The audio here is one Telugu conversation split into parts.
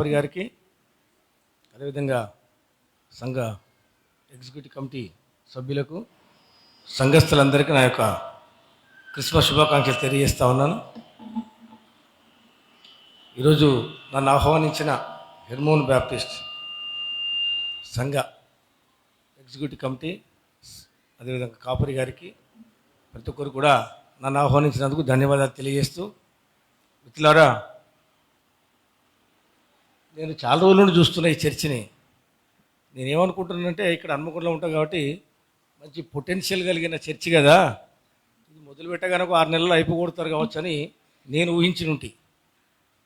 కాపరి గారికి, అదేవిధంగా సంఘ ఎగ్జిక్యూటివ్ కమిటీ సభ్యులకు, సంఘస్థులందరికీ నా యొక్క క్రిస్మస్ శుభాకాంక్షలు తెలియజేస్తా ఉన్నాను. ఈరోజు నన్ను ఆహ్వానించిన హెర్మోన్ బ్యాప్టిస్ట్ సంఘ ఎగ్జిక్యూటివ్ కమిటీ, అదేవిధంగా కాపరి గారికి, ప్రతి ఒక్కరు కూడా నన్ను ఆహ్వానించినందుకు ధన్యవాదాలు తెలియజేస్తూ, మిత్రులారా, నేను చాలా రోజుల నుండి చూస్తున్నా ఈ చర్చిని. నేనేమనుకుంటున్నానంటే, ఇక్కడ హన్మకొండలో ఉంటాను కాబట్టి మంచి పొటెన్షియల్ కలిగిన చర్చి కదా, ఇది మొదలు పెట్టగానే 6 నెలలు అయిపోగొడతారు కావచ్చు అని నేను ఊహించినుంటి.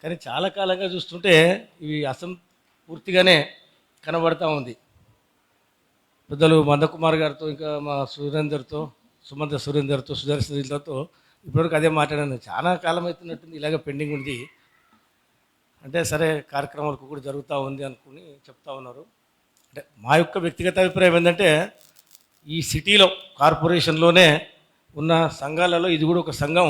కానీ చాలా కాలంగా చూస్తుంటే ఇవి అసంపూర్తిగానే కనబడతా ఉంది. పెద్దలు మందకుమార్ గారితో, ఇంకా మా సురేందర్తో, సురేందర్తో, సుదర్శన్తో ఇప్పటివరకు అదే మాట్లాడాను. చాలా కాలం అవుతున్నట్టుంది, ఇలాగే పెండింగ్ ఉంది అంటే, సరే కార్యక్రమాలకు కూడా జరుగుతూ ఉంది అనుకుని చెప్తా ఉన్నారు. అంటే మా యొక్క వ్యక్తిగత అభిప్రాయం ఏంటంటే, ఈ సిటీలో కార్పొరేషన్లోనే ఉన్న సంఘాలలో ఇది కూడా ఒక సంఘం.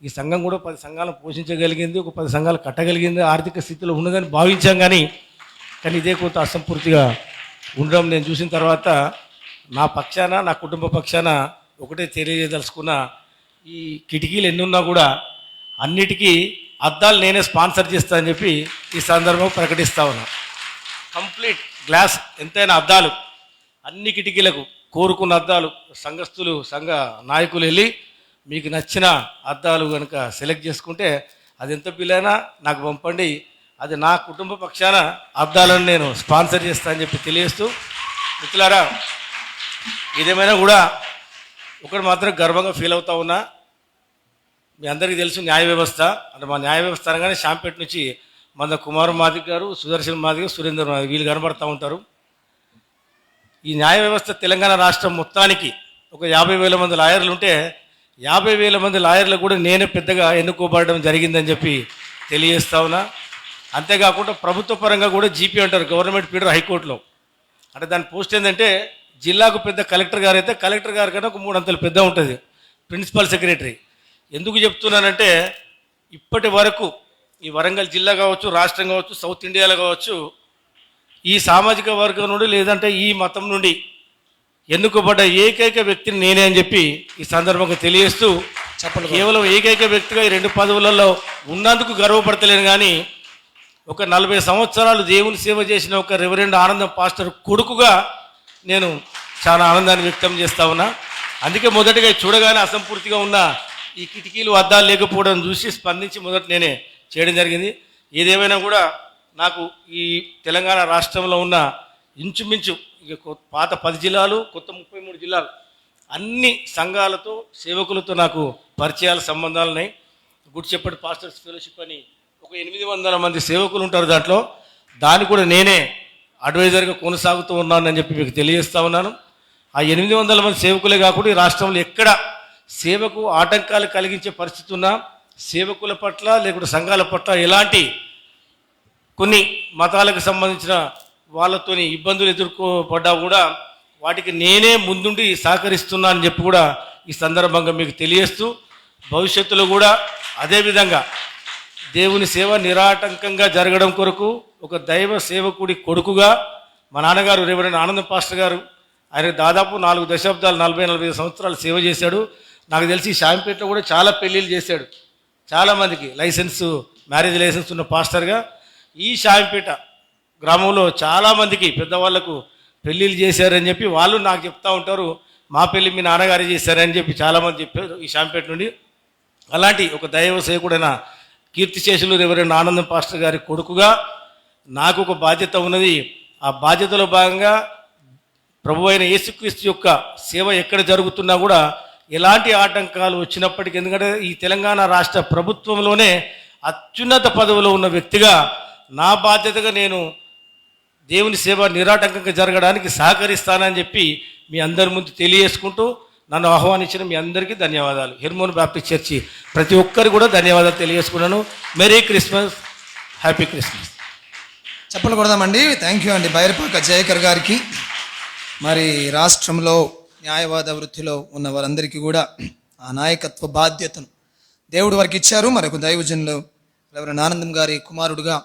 ఈ సంఘం కూడా 10 సంఘాలను పోషించగలిగింది, ఒక 10 సంఘాలు కట్టగలిగింది, ఆర్థిక స్థితిలో ఉన్నదని భావించాం. కానీ ఇదే కొంత అసంపూర్తిగా ఉండడం నేను చూసిన తర్వాత నా పక్షాన, నా కుటుంబ పక్షాన ఒకటే తెలియజేయదలుచుకున్న, ఈ కిటికీలు ఎన్నున్నా కూడా అన్నిటికీ అద్దాలు నేనే స్పాన్సర్ చేస్తా అని చెప్పి ఈ సందర్భం ప్రకటిస్తా ఉన్నా. కంప్లీట్ గ్లాస్, ఎంతైనా అద్దాలు, అన్ని కిటికీలకు కోరుకున్న అద్దాలు సంఘస్థులు, సంఘ నాయకులు వెళ్ళి మీకు నచ్చిన అద్దాలు కనుక సెలెక్ట్ చేసుకుంటే అది ఎంత బిల్లైనా నాకు పంపండి, అది నా కుటుంబ పక్షాన అద్దాలను నేను స్పాన్సర్ చేస్తా అని చెప్పి తెలియజేస్తూ, మిత్రులారా, ఏదేమైనా కూడా ఒకటి మాత్రం గర్వంగా ఫీల్ అవుతా ఉన్నా. మీ అందరికీ తెలుసు న్యాయ వ్యవస్థ అంటే, మా న్యాయ వ్యవస్థ అనగానే శాంపేట నుంచి మన కుమార్ మాదిక్ గారు, సుదర్శన్ మాదిక్, సురేందర్ మాదిక్ వీళ్ళు కనబడుతూ ఉంటారు. ఈ న్యాయ వ్యవస్థ తెలంగాణ రాష్ట్రం మొత్తానికి ఒక 50,000 మంది లాయర్లు ఉంటే 50,000 మంది లాయర్లు కూడా నేనే పెద్దగా ఎన్నుకోబడడం జరిగిందని చెప్పి తెలియజేస్తా ఉన్నా. అంతేకాకుండా ప్రభుత్వ పరంగా కూడా జీపీ అంటారు, గవర్నమెంట్ పీడర్ హైకోర్టులో. అంటే దాని పోస్ట్ ఏంటంటే, జిల్లాకు పెద్ద కలెక్టర్ గారు అయితే కలెక్టర్ గారి కన్నా ఒక 3 అంతలు పెద్ద ఉంటుంది ప్రిన్సిపల్ సెక్రటరీ. ఎందుకు చెప్తున్నానంటే, ఇప్పటి వరకు ఈ వరంగల్ జిల్లా కావచ్చు, రాష్ట్రం కావచ్చు, సౌత్ ఇండియాలో కావచ్చు, ఈ సామాజిక వర్గం నుండి లేదంటే ఈ మతం నుండి ఎన్నుకోబడ్డ ఏకైక వ్యక్తిని నేనే అని చెప్పి ఈ సందర్భంగా తెలియజేస్తూ, కేవలం ఏకైక వ్యక్తిగా ఈ 2 పదవులలో ఉన్నందుకు గర్వపడతలేను. కానీ ఒక 40 సంవత్సరాలు దేవుని సేవ చేసిన ఒక రెవరెండ్ ఆనందం పాస్టర్ కొడుకుగా నేను చాలా ఆనందాన్ని వ్యక్తం చేస్తా ఉన్నా. అందుకే మొదటిగా చూడగానే అసంపూర్తిగా ఉన్న ఈ కిటికీలు, అద్దాలు లేకపోవడం చూసి స్పందించి మొదట నేనే చేయడం జరిగింది. ఏదేమైనా కూడా నాకు ఈ తెలంగాణ రాష్ట్రంలో ఉన్న ఇంచుమించు ఇక పాత 10 జిల్లాలు, కొత్త 33 జిల్లాలు, అన్ని సంఘాలతో, సేవకులతో నాకు పరిచయాల సంబంధాలు ఉన్నాయి. గుడ్ షెపర్డ్ పాస్టర్స్ ఫెలోషిప్ అని ఒక 800 మంది సేవకులు ఉంటారు. దాన్ని కూడా నేనే అడ్వైజర్గా కొనసాగుతూ ఉన్నానని చెప్పి మీకు తెలియజేస్తా ఉన్నాను. ఆ 800 మంది సేవకులే కాకుండా ఈ రాష్ట్రంలో ఎక్కడ సేవకు ఆటంకాలు కలిగించే పరిస్థితి ఉన్నా, సేవకుల పట్ల లేకుంటే సంఘాల పట్ల ఎలాంటి కొన్ని మతాలకు సంబంధించిన వాళ్ళతోని ఇబ్బందులు ఎదుర్కోబడ్డా కూడా వాటికి నేనే ముందుండి సహకరిస్తున్నా అని చెప్పి కూడా ఈ సందర్భంగా మీకు తెలియజేస్తూ, భవిష్యత్తులో కూడా అదేవిధంగా దేవుని సేవ నిరాటంకంగా జరగడం కొరకు ఒక దైవ సేవకుడి కొడుకుగా మా నాన్నగారు రెవరెండ్ ఆనందం పాస్టర్ గారు, ఆయన దాదాపు 4 దశాబ్దాలు 40-45 సంవత్సరాలు సేవ చేశాడు. నాకు తెలిసి శాంపేటలో కూడా చాలా పెళ్ళిళ్ళు చేశాడు, చాలామందికి మ్యారేజ్ లైసెన్స్ ఉన్న పాస్టర్గా. ఈ శాంపేట గ్రామంలో చాలామందికి పెద్దవాళ్లకు పెళ్ళిళ్ళు చేశారని చెప్పి వాళ్ళు నాకు చెప్తా ఉంటారు. మా పెళ్ళి మీ నాన్నగారే చేశారని చెప్పి చాలామంది చెప్పారు ఈ శాంపేట నుండి. అలాంటి ఒక దైవ సేవకుడైన కీర్తిశేషులు రెవరెండ్ ఆనందం పాస్టర్ గారి కొడుకుగా నాకు ఒక బాధ్యత ఉన్నది. ఆ బాధ్యతలో భాగంగా ప్రభు అయిన యేసుక్రీస్తు యొక్క సేవ ఎక్కడ జరుగుతున్నా కూడా ఎలాంటి ఆటంకాలు వచ్చినప్పటికీ, ఎందుకంటే ఈ తెలంగాణ రాష్ట్ర ప్రభుత్వంలోనే అత్యున్నత పదవిలో ఉన్న వ్యక్తిగా నా బాధ్యతగా నేను దేవుని సేవ నిరాటంకంగా జరగడానికి సహకరిస్తానని చెప్పి మీ అందరి ముందు తెలియజేసుకుంటూ, నన్ను ఆహ్వానించిన మీ అందరికీ ధన్యవాదాలు. హెర్మోన్ బ్యాప్టిస్ట్ చర్చి ప్రతి ఒక్కరు కూడా ధన్యవాదాలు తెలియజేసుకున్నాను. Merry Christmas, happy Christmas. చెప్పలు కొడదామండి. థ్యాంక్ యూ అండి బైరపాక జయకర్ గారికి. మరి రాష్ట్రంలో న్యాయవాద వృత్తిలో ఉన్న వారందరికీ కూడా ఆ నాయకత్వ బాధ్యతను దేవుడు వారికి ఇచ్చారు. మరొక దైవజనులు రెవరెండ్ ఆనందం గారి కుమారుడుగా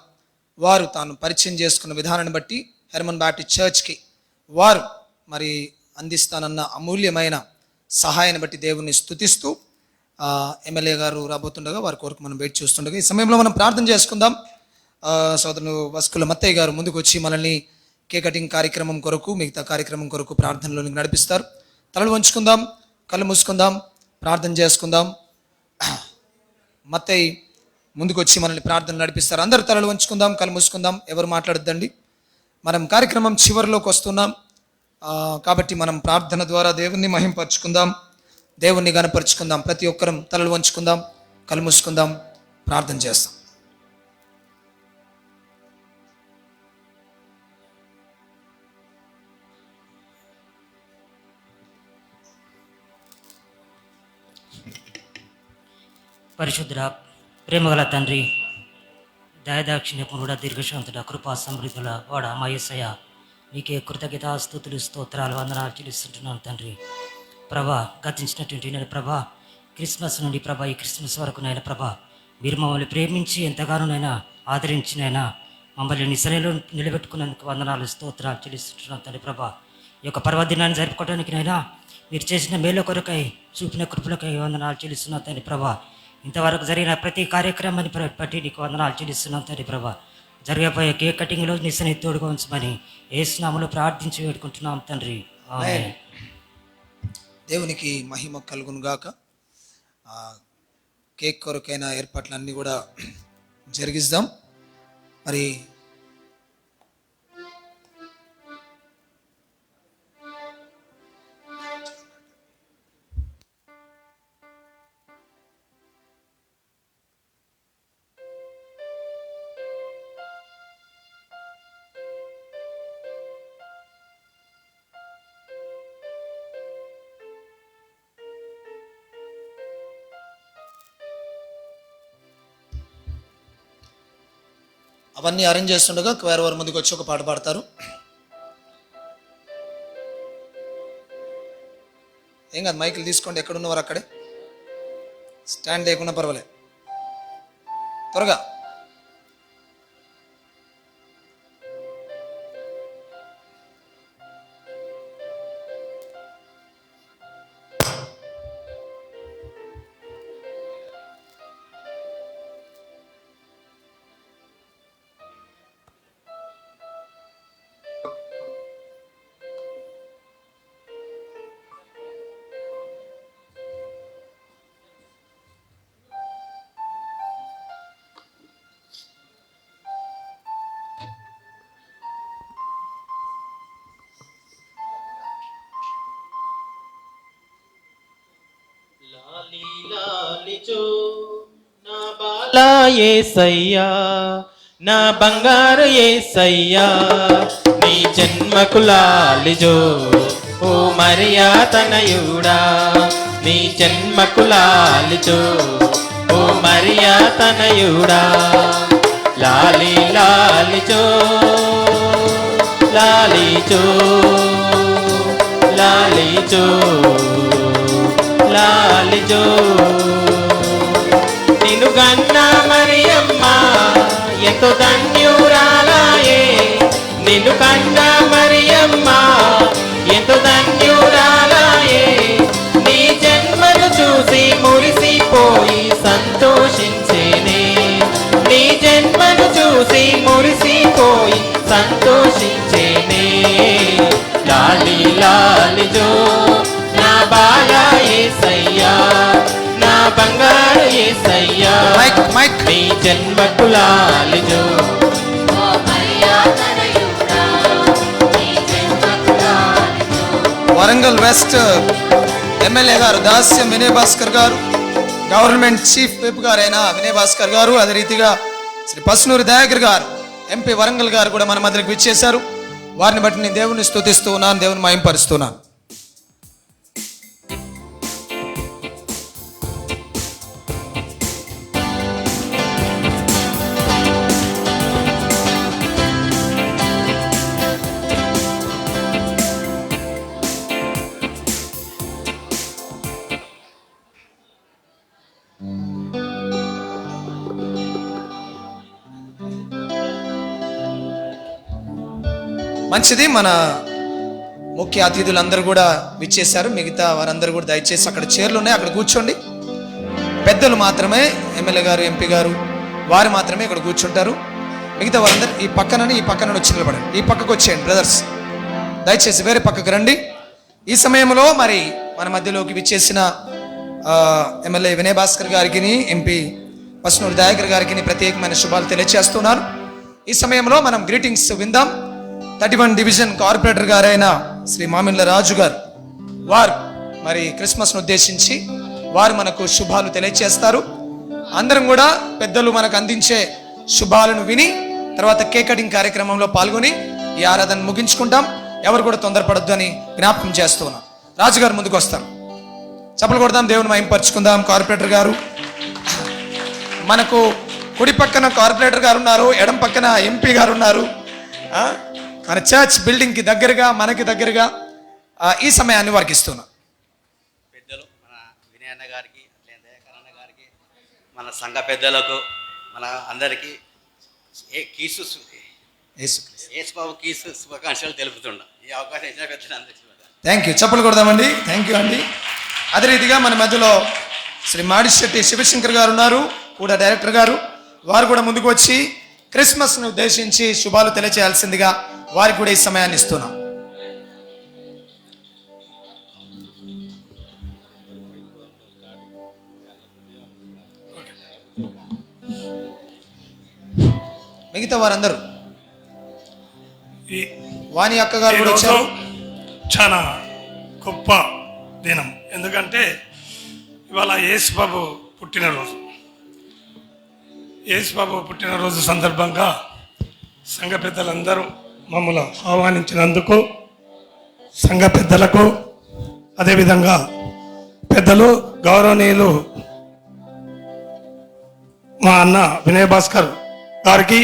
వారు తాను పరిచయం చేసుకున్న విధానాన్ని బట్టి హెర్మన్ బ్యాప్టిస్ట్ చర్చ్కి వారు మరి అందిస్తానన్న అమూల్యమైన సహాయాన్ని బట్టి దేవుణ్ణి స్తుతిస్తూ ఎమ్మెల్యే గారు రాబోతుండగా వారి కొరకు మనం వెయిట్ చూస్తుండగా ఈ సమయంలో మనం ప్రార్థన చేసుకుందాం. సోదరులు వస్కుల మత్తయ్య గారు ముందుకు వచ్చి మనల్ని కేక్ కటింగ్ కార్యక్రమం కొరకు మిగతా కార్యక్రమం కొరకు ప్రార్థనలోనికి నడిపిస్తారు. తలలు వంచుకుందాం, కళ్ళు మూసుకుందాం, ప్రార్థన చేసుకుందాం. మత్తయ్య ముందుకు వచ్చి మనల్ని ప్రార్థన నడిపిస్తారు. అందరూ తలలు వంచుకుందాం, కళ్ళు మూసుకుందాం, ఎవరు మాట్లాడొద్దండి. మనం కార్యక్రమం చివరిలోకి వస్తున్నాం కాబట్టి మనం ప్రార్థన ద్వారా దేవుణ్ణి మహింపరచుకుందాం, దేవుణ్ణి గణపరుచుకుందాం. ప్రతి ఒక్కరం తలలు వంచుకుందాం, కళ్ళు మూసుకుందాం, ప్రార్థన చేస్తాం. పరిశుద్ధుడ ప్రేమగల తండ్రి, దయదాక్షిణ్యపురుడ దీర్ఘశాంతుడ కృపా సమృద్ధుల వాడ మా యేసయ్య, నీకే కృతజ్ఞతాస్తుతులు స్తోత్రాలు వందనాలు చెల్లిస్తుంటున్నాను తండ్రి. ప్రభా, గతించినటువంటి నేను ప్రభా క్రిస్మస్ నుండి ప్రభా ఈ క్రిస్మస్ వరకు నైనా ప్రభా మీరు మమ్మల్ని ప్రేమించి ఎంతగానోనైనా ఆదరించినైనా మమ్మల్ని నిసరలో నిలబెట్టుకున్నందుకు వందనాలు స్తోత్రాలు చెల్లిస్తుంటున్నాను తండ్రి. ప్రభా, ఈ యొక్క పర్వదినాన్ని జరుపుకోవడానికి నైనా మీరు చేసిన మేలు కొరకై చూపిన కృపలకై వందనాలు చెల్లిస్తున్నాను తండ్రి. ప్రభా, ఇంతవరకు జరిగిన ప్రతి కార్యక్రమాన్ని బట్టి నీకు వందనాలు చెల్లిస్తున్నాను తండ్రి. ప్రభా, జరగబోయే కేక్ కటింగ్లో నీ సన్నిధి తోడుగా ఉంచమని యేసు నామములో ప్రార్థించి వేడుకుంటున్నాం తండ్రి. ఆమేన్. దేవునికి మహిమ కలుగును గాక. కేక్ కొరకైన ఏర్పాట్లన్నీ కూడా జరిగిద్దాం. మరి అవన్నీ అరేంజ్ చేస్తుండగా క్వైర్ వారి ముందుకు వచ్చి ఒక పాట పాడతారు. ఏం కాదు, మైకులు తీసుకోండి, ఎక్కడున్నవారు అక్కడే స్టాండ్ లేకున్నా పర్వాలేదు, త్వరగా. లాలి లాలిచో నా బాలా యేసయ్యా, నా బంగారు యేసయ్యా, నీ జన్మకు లాలిజో ఓ మరియా తనయుడా, నీ జన్మకు లాలిజో ఓ మరియా తనయుడా. లాలి లాలిచో లాలిచో లాలిచో లాలిజో, నిన్ను గన్న మరియమ్మ ఎంతో ధన్యురాలాయే, నిన్ను కన్న మరియమ్మ ఎంతో ధన్యురాలాయే, నీ జన్మను చూసి మురిసిపోయి సంతోషించేనే, నీ జన్మను చూసి మురిసిపోయి సంతోషించేనే. లాలి లాలిజో నా బాలా యేసయ్యా, నా బంగారు యేసయ్యా, నీ జన్మకు లాలిజో. వరంగల్ వెస్ట్ ఎమ్మెల్యే గారు దాస్యం వినయ్ భాస్కర్ గారు, గవర్నమెంట్ చీఫ్ విప్ గారైన వినయ్ భాస్కర్ గారు, అదే రీతిగా శ్రీ పసునూరి దయాకర్ గారు ఎంపీ వరంగల్ గారు కూడా మన మధ్యకి విచ్చేశారు. వారిని బట్టి నేను దేవుని స్తుతిస్తూ ఉన్నాను, దేవుని మహింపరుస్తున్నాను. మంచిది. మన ముఖ్య అతిథులందరూ కూడా విచ్చేశారు. మిగతా వారందరూ కూడా దయచేసి అక్కడ చైర్లు ఉన్నాయి, అక్కడ కూర్చోండి. పెద్దలు మాత్రమే, ఎమ్మెల్యే గారు, ఎంపీ గారు వారు మాత్రమే ఇక్కడ కూర్చుంటారు. మిగతా వారందరూ ఈ పక్కన వచ్చి నిలబడండి. ఈ పక్కకు వచ్చేయండి బ్రదర్స్, దయచేసి వేరే పక్కకు రండి. ఈ సమయంలో మరి మన మధ్యలోకి విచ్చేసిన ఎమ్మెల్యే వినయ్ భాస్కర్ గారికి, ఎంపీ పసునూరు దయాకర్ గారికి ప్రత్యేకమైన శుభాలు తెలియజేస్తున్నాను. ఈ సమయంలో మనం గ్రీటింగ్స్ విందాం. 31 డివిజన్ కార్పొరేటర్ గారైన శ్రీ మామిళ్ళ రాజు గారు వారు మరి క్రిస్మస్ను ఉద్దేశించి వారు మనకు శుభాలు తెలియజేస్తారు. అందరం కూడా పెద్దలు మనకు అందించే శుభాలను విని తర్వాత కేక్ కటింగ్ కార్యక్రమంలో పాల్గొని ఈ ఆరాధన ముగించుకుంటాం. ఎవరు కూడా తొందరపడొద్దు అని జ్ఞాపకం చేస్తున్నాం. రాజుగారు ముందుకు వస్తారు. చప్పలు కొడదాం, దేవుని మహింపరుచుకుందాం. కార్పొరేటర్ గారు మనకు కుడి పక్కన కార్పొరేటర్ గారు ఉన్నారు, ఎడం పక్కన ఎంపీ గారు ఉన్నారు. మన చర్చ్ బిల్డింగ్కి దగ్గరగా, మనకి దగ్గరగా ఈ సమయాన్ని వారికి ఇస్తున్నాం. పెద్దలు మన వినయ్ అన్న గారికి, దయాకర్ అన్న గారికి, మన సంఘ పెద్దలకు, మన అందరికీ యేసుబాబు కీసు శుభాకాంక్షలు తెలుపుతున్నా. ఈ అవకాశం ఇచ్చిన పెద్దలందరికీ థ్యాంక్ యూ. చప్పలు కొడదామండి. థ్యాంక్ యూ అండి. అదే రీతిగా మన మధ్యలో శ్రీ మాడిశెట్టి శివశంకర్ గారు ఉన్నారు, కూడా డైరెక్టర్ గారు. వారు కూడా ముందుకు వచ్చి క్రిస్మస్ను ఉద్దేశించి శుభాలు తెలియచేయాల్సిందిగా వారికి కూడా ఈ సమయాన్ని ఇస్తున్నాం. మిగతా వారందరూ వాణి అక్క గారు కూడా వచ్చారు. చాలా గొప్ప దినం, ఎందుకంటే ఇవాళ యేసుబాబు పుట్టినరోజు. యేసుబాబు పుట్టినరోజు సందర్భంగా సంఘ పెద్దలందరూ మమ్మల్ని ఆహ్వానించినందుకు సంఘ పెద్దలకు, అదేవిధంగా పెద్దలు గౌరవనీయులు మా అన్న వినయ్ భాస్కర్ గారికి,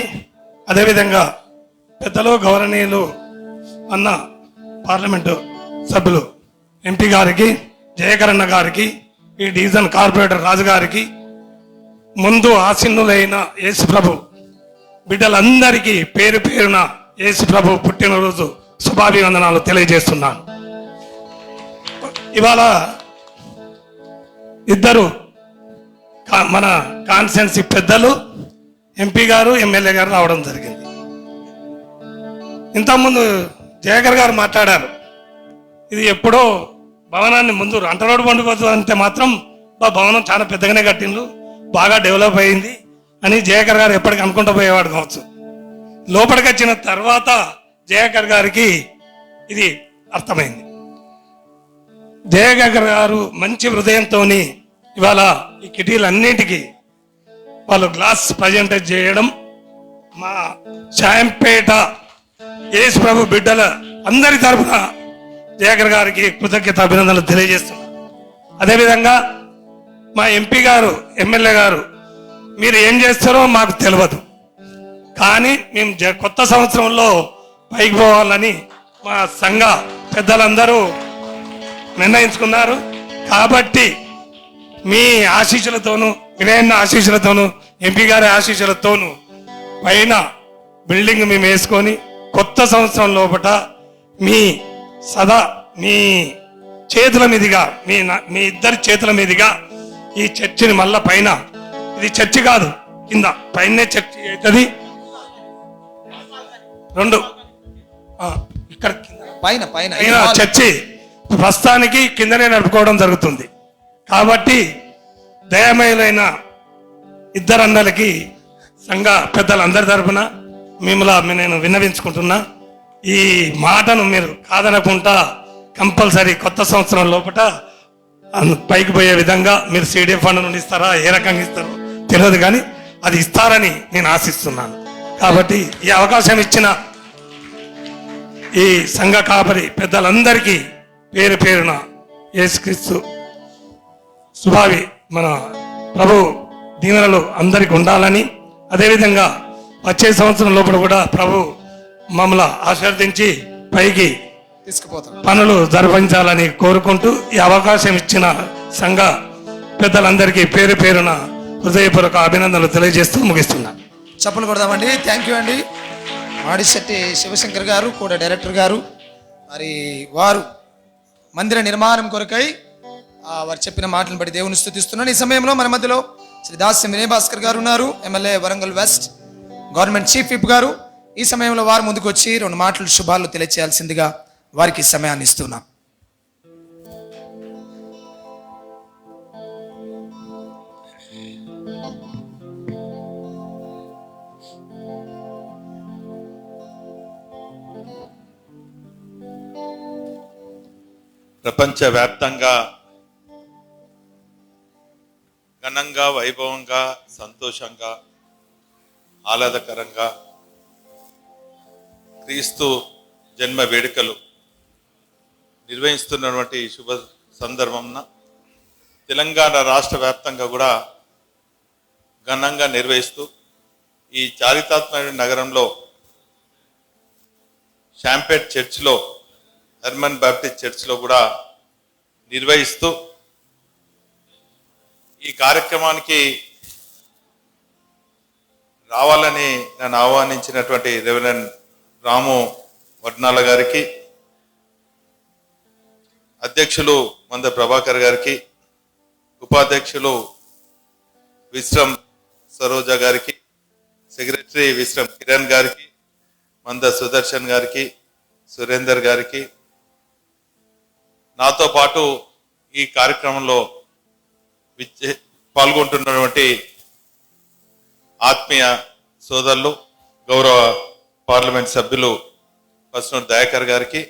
అదేవిధంగా పెద్దలు గౌరవనీయులు అన్న పార్లమెంటు సభ్యులు ఎంపీ గారికి, జయకరణ గారికి, ఈ డివిజన్ కార్పొరేటర్ రాజు గారికి, ముందు ఆసీనులైన యేసుప్రభు బిడ్డలందరికీ పేరు పేరున యేసుప్రభు పుట్టినరోజు శుభాభివందనాలు తెలియజేస్తున్నాను. ఇవాళ ఇద్దరు మన కాన్స్టిట్యున్సీ పెద్దలు, ఎంపీ గారు, ఎమ్మెల్యే గారు రావడం జరిగింది. ఇంతకుముందు జయకర్ గారు మాట్లాడారు, ఇది ఎప్పుడో భవనాన్ని ముందు అంటరోడ్డు పండుగ అంటే మాత్రం భవనం చాలా పెద్దగానే కట్టిండ్రు, బాగా డెవలప్ అయింది అని జయకర్ గారు ఎప్పటికీ అనుకుంటూ పోయేవాడు కావచ్చు. లోపలికి వచ్చిన తర్వాత జయకర్ గారికి ఇది అర్థమైంది. జయకర్ గారు మంచి హృదయంతో ఇవాళ ఈ కిటీలన్నిటికీ వాళ్ళు గ్లాస్ ప్రజెంటేజ్ చేయడం, మా శాయంపేట యేసు ప్రభు బిడ్డల అందరి తరఫున జయకర్ గారికి కృతజ్ఞత అభినందనలు తెలియజేస్తున్నాం. అదేవిధంగా మా ఎంపీ గారు, ఎమ్మెల్యే గారు, మీరు ఏం చేస్తారో మాకు తెలియదు, కానీ మేము కొత్త సంవత్సరంలో పైకి పోవాలని మా సంఘ పెద్దలందరూ నిర్ణయించుకున్నారు. కాబట్టి మీ ఆశీస్సులతోనూ, వినయన్న ఆశీస్సులతోనూ, ఎంపీ గారి ఆశీస్సులతోనూ పైన బిల్డింగ్ మేము వేసుకొని కొత్త సంవత్సరం లోపల మీ సదా మీ చేతుల మీదుగా, మీ ఇద్దరి చేతుల మీదుగా ఈ చర్చిని మళ్ళా పైన, ఇది చర్చి కాదు, కింద పైనే చర్చి అవుతుంది. రెండు ఇక్కడ పైన చర్చి ప్రస్తుతానికి కిందనే నడుపుకోవడం జరుగుతుంది. కాబట్టి దయమయులైన ఇద్దరు అన్నలకి సంఘ పెద్దలందరి తరఫున నేను విన్నవించుకుంటున్నా, ఈ మాటను మీరు కాదనకుండా కంపల్సరీ కొత్త సంవత్సరం లోపల పైకి పోయే విధంగా మీరు CDF ఫండ్ నుండి ఇస్తారా, ఏ రకంగా ఇస్తారో తెలియదు, కానీ అది ఇస్తారని నేను ఆశిస్తున్నాను. కాబట్టి ఈ అవకాశం ఇచ్చిన ఈ సంఘ కాపరి పెద్దలందరికీ పేరు పేరున యేసుక్రీస్తు శుభావి మన ప్రభు దీవెనలు అందరికి ఉండాలని, అదేవిధంగా వచ్చే సంవత్సరం లోపల కూడా ప్రభు మమ్మల్ని ఆశీర్వదించి పైకి పనులు జరిపించాలని కోరుకుంటూ ఈ అవకాశం ఇచ్చిన సంఘ పెద్దలందరికీ పేరు పేరున హృదయపూర్వక అభినందనలు తెలియజేస్తూ ముగిస్తున్నాను. చప్పలు కొడదామండి. థ్యాంక్ యూ అండి. మాడిశెట్టి శివశంకర్ గారు కూడా డైరెక్టర్ గారు, మరి వారు మందిర నిర్మాణం కొరకై వారు చెప్పిన మాటలను బట్టి దేవుని స్తుతిస్తున్నాను. ఈ సమయంలో మన మధ్యలో శ్రీ దాస్యం వినయ్ భాస్కర్ గారు ఉన్నారు, MLA Warangal west government chief whip గారు. ఈ సమయంలో వారు ముందుకు వచ్చి 2 మాటలు శుభాలు తెలియచేయాల్సిందిగా వారికి సమయాన్ని ఇస్తున్నాం. ప్రపంచవ్యాప్తంగా ఘనంగా, వైభవంగా, సంతోషంగా, ఆహ్లాదకరంగా క్రీస్తు జన్మ వేడుకలు నిర్వహిస్తున్నటువంటి శుభ సందర్భంన తెలంగాణ రాష్ట్ర వ్యాప్తంగా కూడా ఘనంగా నిర్వహిస్తూ ఈ చారిత్రాత్మక నగరంలో షాంపేట్ చర్చ్లో, హెర్మన్ బాప్టిస్ట్ చర్చ్లో కూడా నిర్వహిస్తూ ఈ కార్యక్రమానికి రావాలని నన్ను ఆహ్వానించినటువంటి రెవరెండ్ రాము వడ్నాల గారికి, అధ్యక్షులు మంద ప్రభాకర్ గారికి, ఉపాధ్యక్షులు విశ్రమ్ సరోజ గారికి, సెక్రటరీ విశ్రమ్ కిరణ్ గారికి, మంద సుదర్శన్ గారికి, సురేందర్ గారికి, నాతో పాటు ఈ కార్యక్రమంలో పాల్గొంటున్నటువంటి ఆత్మీయ సోదరులు, గౌరవ పార్లమెంట్ సభ్యులు పసునూరు దయాకర్ గారికి,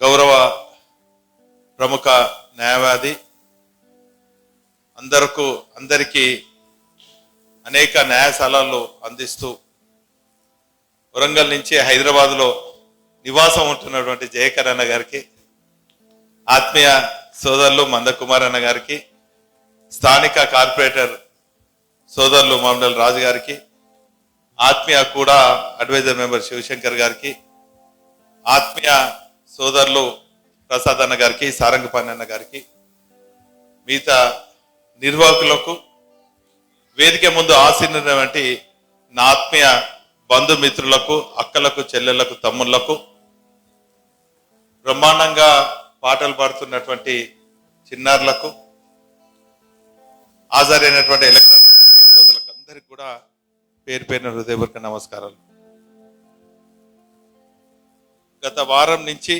గౌరవ ప్రముఖ న్యాయవాది అందరికీ అనేక న్యాయశాలలు అందిస్తూ వరంగల్ నుంచి హైదరాబాద్లో నివాసం ఉంటున్నటువంటి జయకర్ అన్న గారికి, ఆత్మీయ సోదరులు మందకుమార్ అన్న గారికి, స్థానిక కార్పొరేటర్ సోదరులు మామిడల్ రాజు గారికి, ఆత్మీయ కూడా అడ్వైజర్ మెంబర్ శివశంకర్ గారికి, ఆత్మీయ సోదరులు ప్రసాద్ అన్న గారికి, సారంగపాణి అన్న గారికి, మిగతా నిర్వాహకులకు, వేదిక ముందు ఆసీనున్నటువంటి నా ఆత్మీయ బంధుమిత్రులకు, అక్కలకు, చెల్లెళ్లకు, తమ్ముళ్లకు, బ్రహ్మాండంగా పాటలు పాడుతున్నటువంటి చిన్నారులకు, హాజరైనటువంటి ఎలక్ట్రానిక్ మీడియా సోదరులకు అందరికీ కూడా పేరు పేరున హృదయపూర్వక నమస్కారాలు. గత వారం నుంచి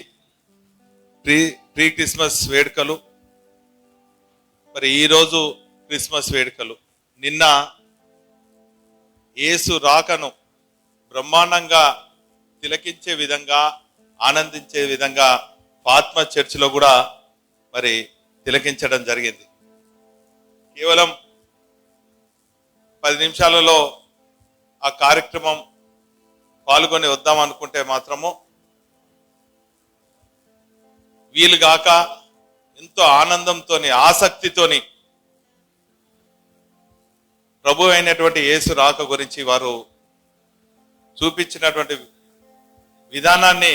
ప్రీ క్రిస్మస్ వేడుకలు, మరి ఈరోజు క్రిస్మస్ వేడుకలు. నిన్న యేసు రాకను బ్రహ్మాండంగా తిలకించే విధంగా, ఆనందించే విధంగా ఫాత్మా చర్చిలో కూడా మరి తిలకించడం జరిగింది. కేవలం 10 నిమిషాలలో ఆ కార్యక్రమం పాల్గొని వద్దాం అనుకుంటే మాత్రము వీలుగాక ఎంతో ఆనందంతోని, ఆసక్తితోని ప్రభు అయినటువంటి యేసు రాక గురించి వారు చూపించినటువంటి విధానాన్ని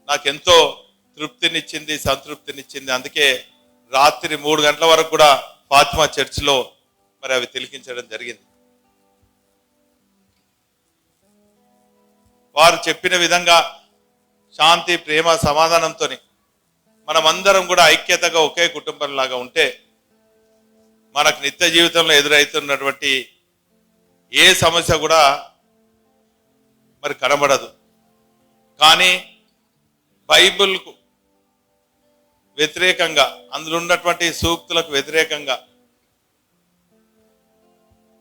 నాకెంతో తృప్తినిచ్చింది, సంతృప్తినిచ్చింది. అందుకే రాత్రి 3 గంటల వరకు కూడా ఫాతిమా చర్చిలో మరి అవి తిలకించడం జరిగింది. వారు చెప్పిన విధంగా శాంతి, ప్రేమ, సమాధానంతో మనమందరం కూడా ఐక్యతగా ఒకే కుటుంబంలాగా ఉంటే మనకు నిత్య జీవితంలో ఎదురవుతున్నటువంటి ఏ సమస్య కూడా మరి కనబడదు. కానీ బైబిల్కు వ్యతిరేకంగా, అందులో ఉన్నటువంటి సూక్తులకు వ్యతిరేకంగా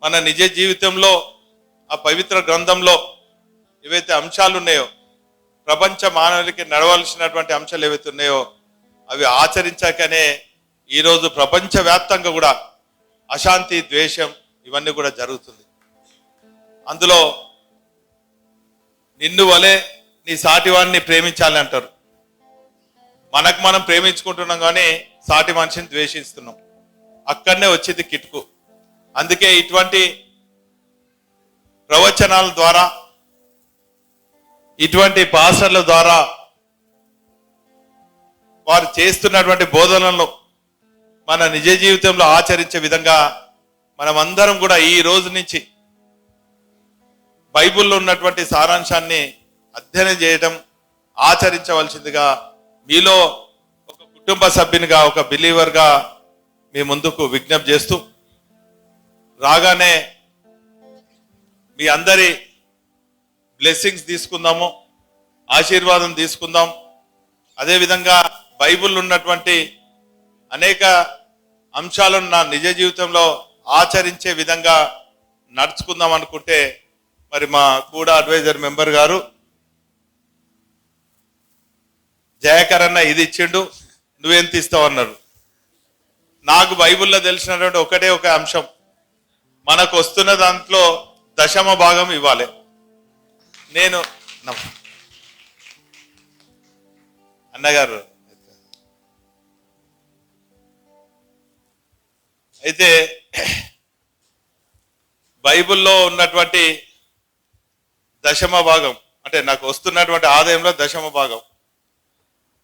మన నిజ జీవితంలో ఆ పవిత్ర గ్రంథంలో ఏవైతే అంశాలు ఉన్నాయో, ప్రపంచ మానవులకి నడవలసినటువంటి అంశాలు ఏవైతే ఉన్నాయో అవి ఆచరించాకనే ఈరోజు ప్రపంచవ్యాప్తంగా కూడా అశాంతి, ద్వేషం ఇవన్నీ కూడా జరుగుతుంది. అందులో నిన్ను వలె నీ సాటివాడిని ప్రేమించాలి అంటారు. మనకు మనం ప్రేమించుకుంటున్నాం కానీ సాటి మనిషిని ద్వేషిస్తున్నాం. అక్కడనే వచ్చింది కిటుకు. అందుకే ఇటువంటి ప్రవచనాల ద్వారా, ఇటువంటి పాస్టర్ల ద్వారా వారు చేస్తున్నటువంటి బోధనలను మన నిజ జీవితంలో ఆచరించే విధంగా మనమందరం కూడా ఈ రోజు నుంచి బైబిల్లో ఉన్నటువంటి సారాంశాన్ని అధ్యయనం చేయడం, ఆచరించవలసిందిగా మీలో ఒక కుటుంబ సభ్యునిగా, ఒక బిలీవర్గా మీ ముందుకు విజ్ఞప్తి చేస్తూ, రాగానే మీ అందరి బ్లెస్సింగ్స్ తీసుకుందాము, ఆశీర్వాదం తీసుకుందాం. అదేవిధంగా బైబిల్ ఉన్నటువంటి అనేక అంశాలను నా నిజ జీవితంలో ఆచరించే విధంగా నడుచుకుందాం అనుకుంటే, మరి మా కూడా అడ్వైజర్ మెంబర్ గారు జయకర్ అన్న ఇది ఇచ్చిండు, నువ్వెంత ఇస్తావు అన్నారు. నాకు బైబిల్లో తెలిసినటువంటి ఒకటే ఒక అంశం, మనకు వస్తున్న దాంట్లో 10వ భాగం ఇవ్వాలి. నేను అన్నగారు అయితే బైబిల్లో ఉన్నటువంటి 10వ భాగం అంటే నాకు వస్తున్నటువంటి ఆదాయంలో 10వ భాగం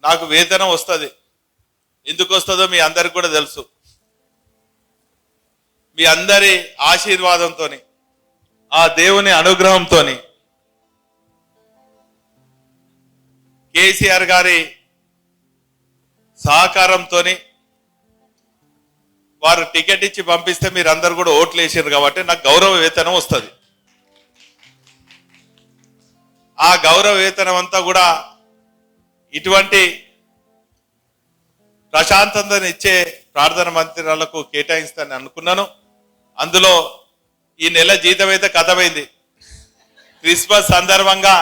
నాకు వేతనం వస్తుంది. ఎందుకు వస్తుందో మీ అందరికి కూడా తెలుసు. మీ అందరి ఆశీర్వాదంతో, ఆ దేవుని అనుగ్రహంతో, కేసీఆర్ గారి సహకారంతో వారు టికెట్ ఇచ్చి పంపిస్తే మీరందరూ కూడా ఓట్లు వేసారు కాబట్టి నాకు గౌరవ వేతనం వస్తుంది. ఆ గౌరవ వేతనం అంతా కూడా ఇటువంటి ప్రశాంతతను ఇచ్చే ప్రార్థన మందిరాలకు కేటాయిస్తానని అనుకున్నాను. అందులో ఈ నెల జీతం అయితే కథమైంది. క్రిస్మస్ సందర్భంగా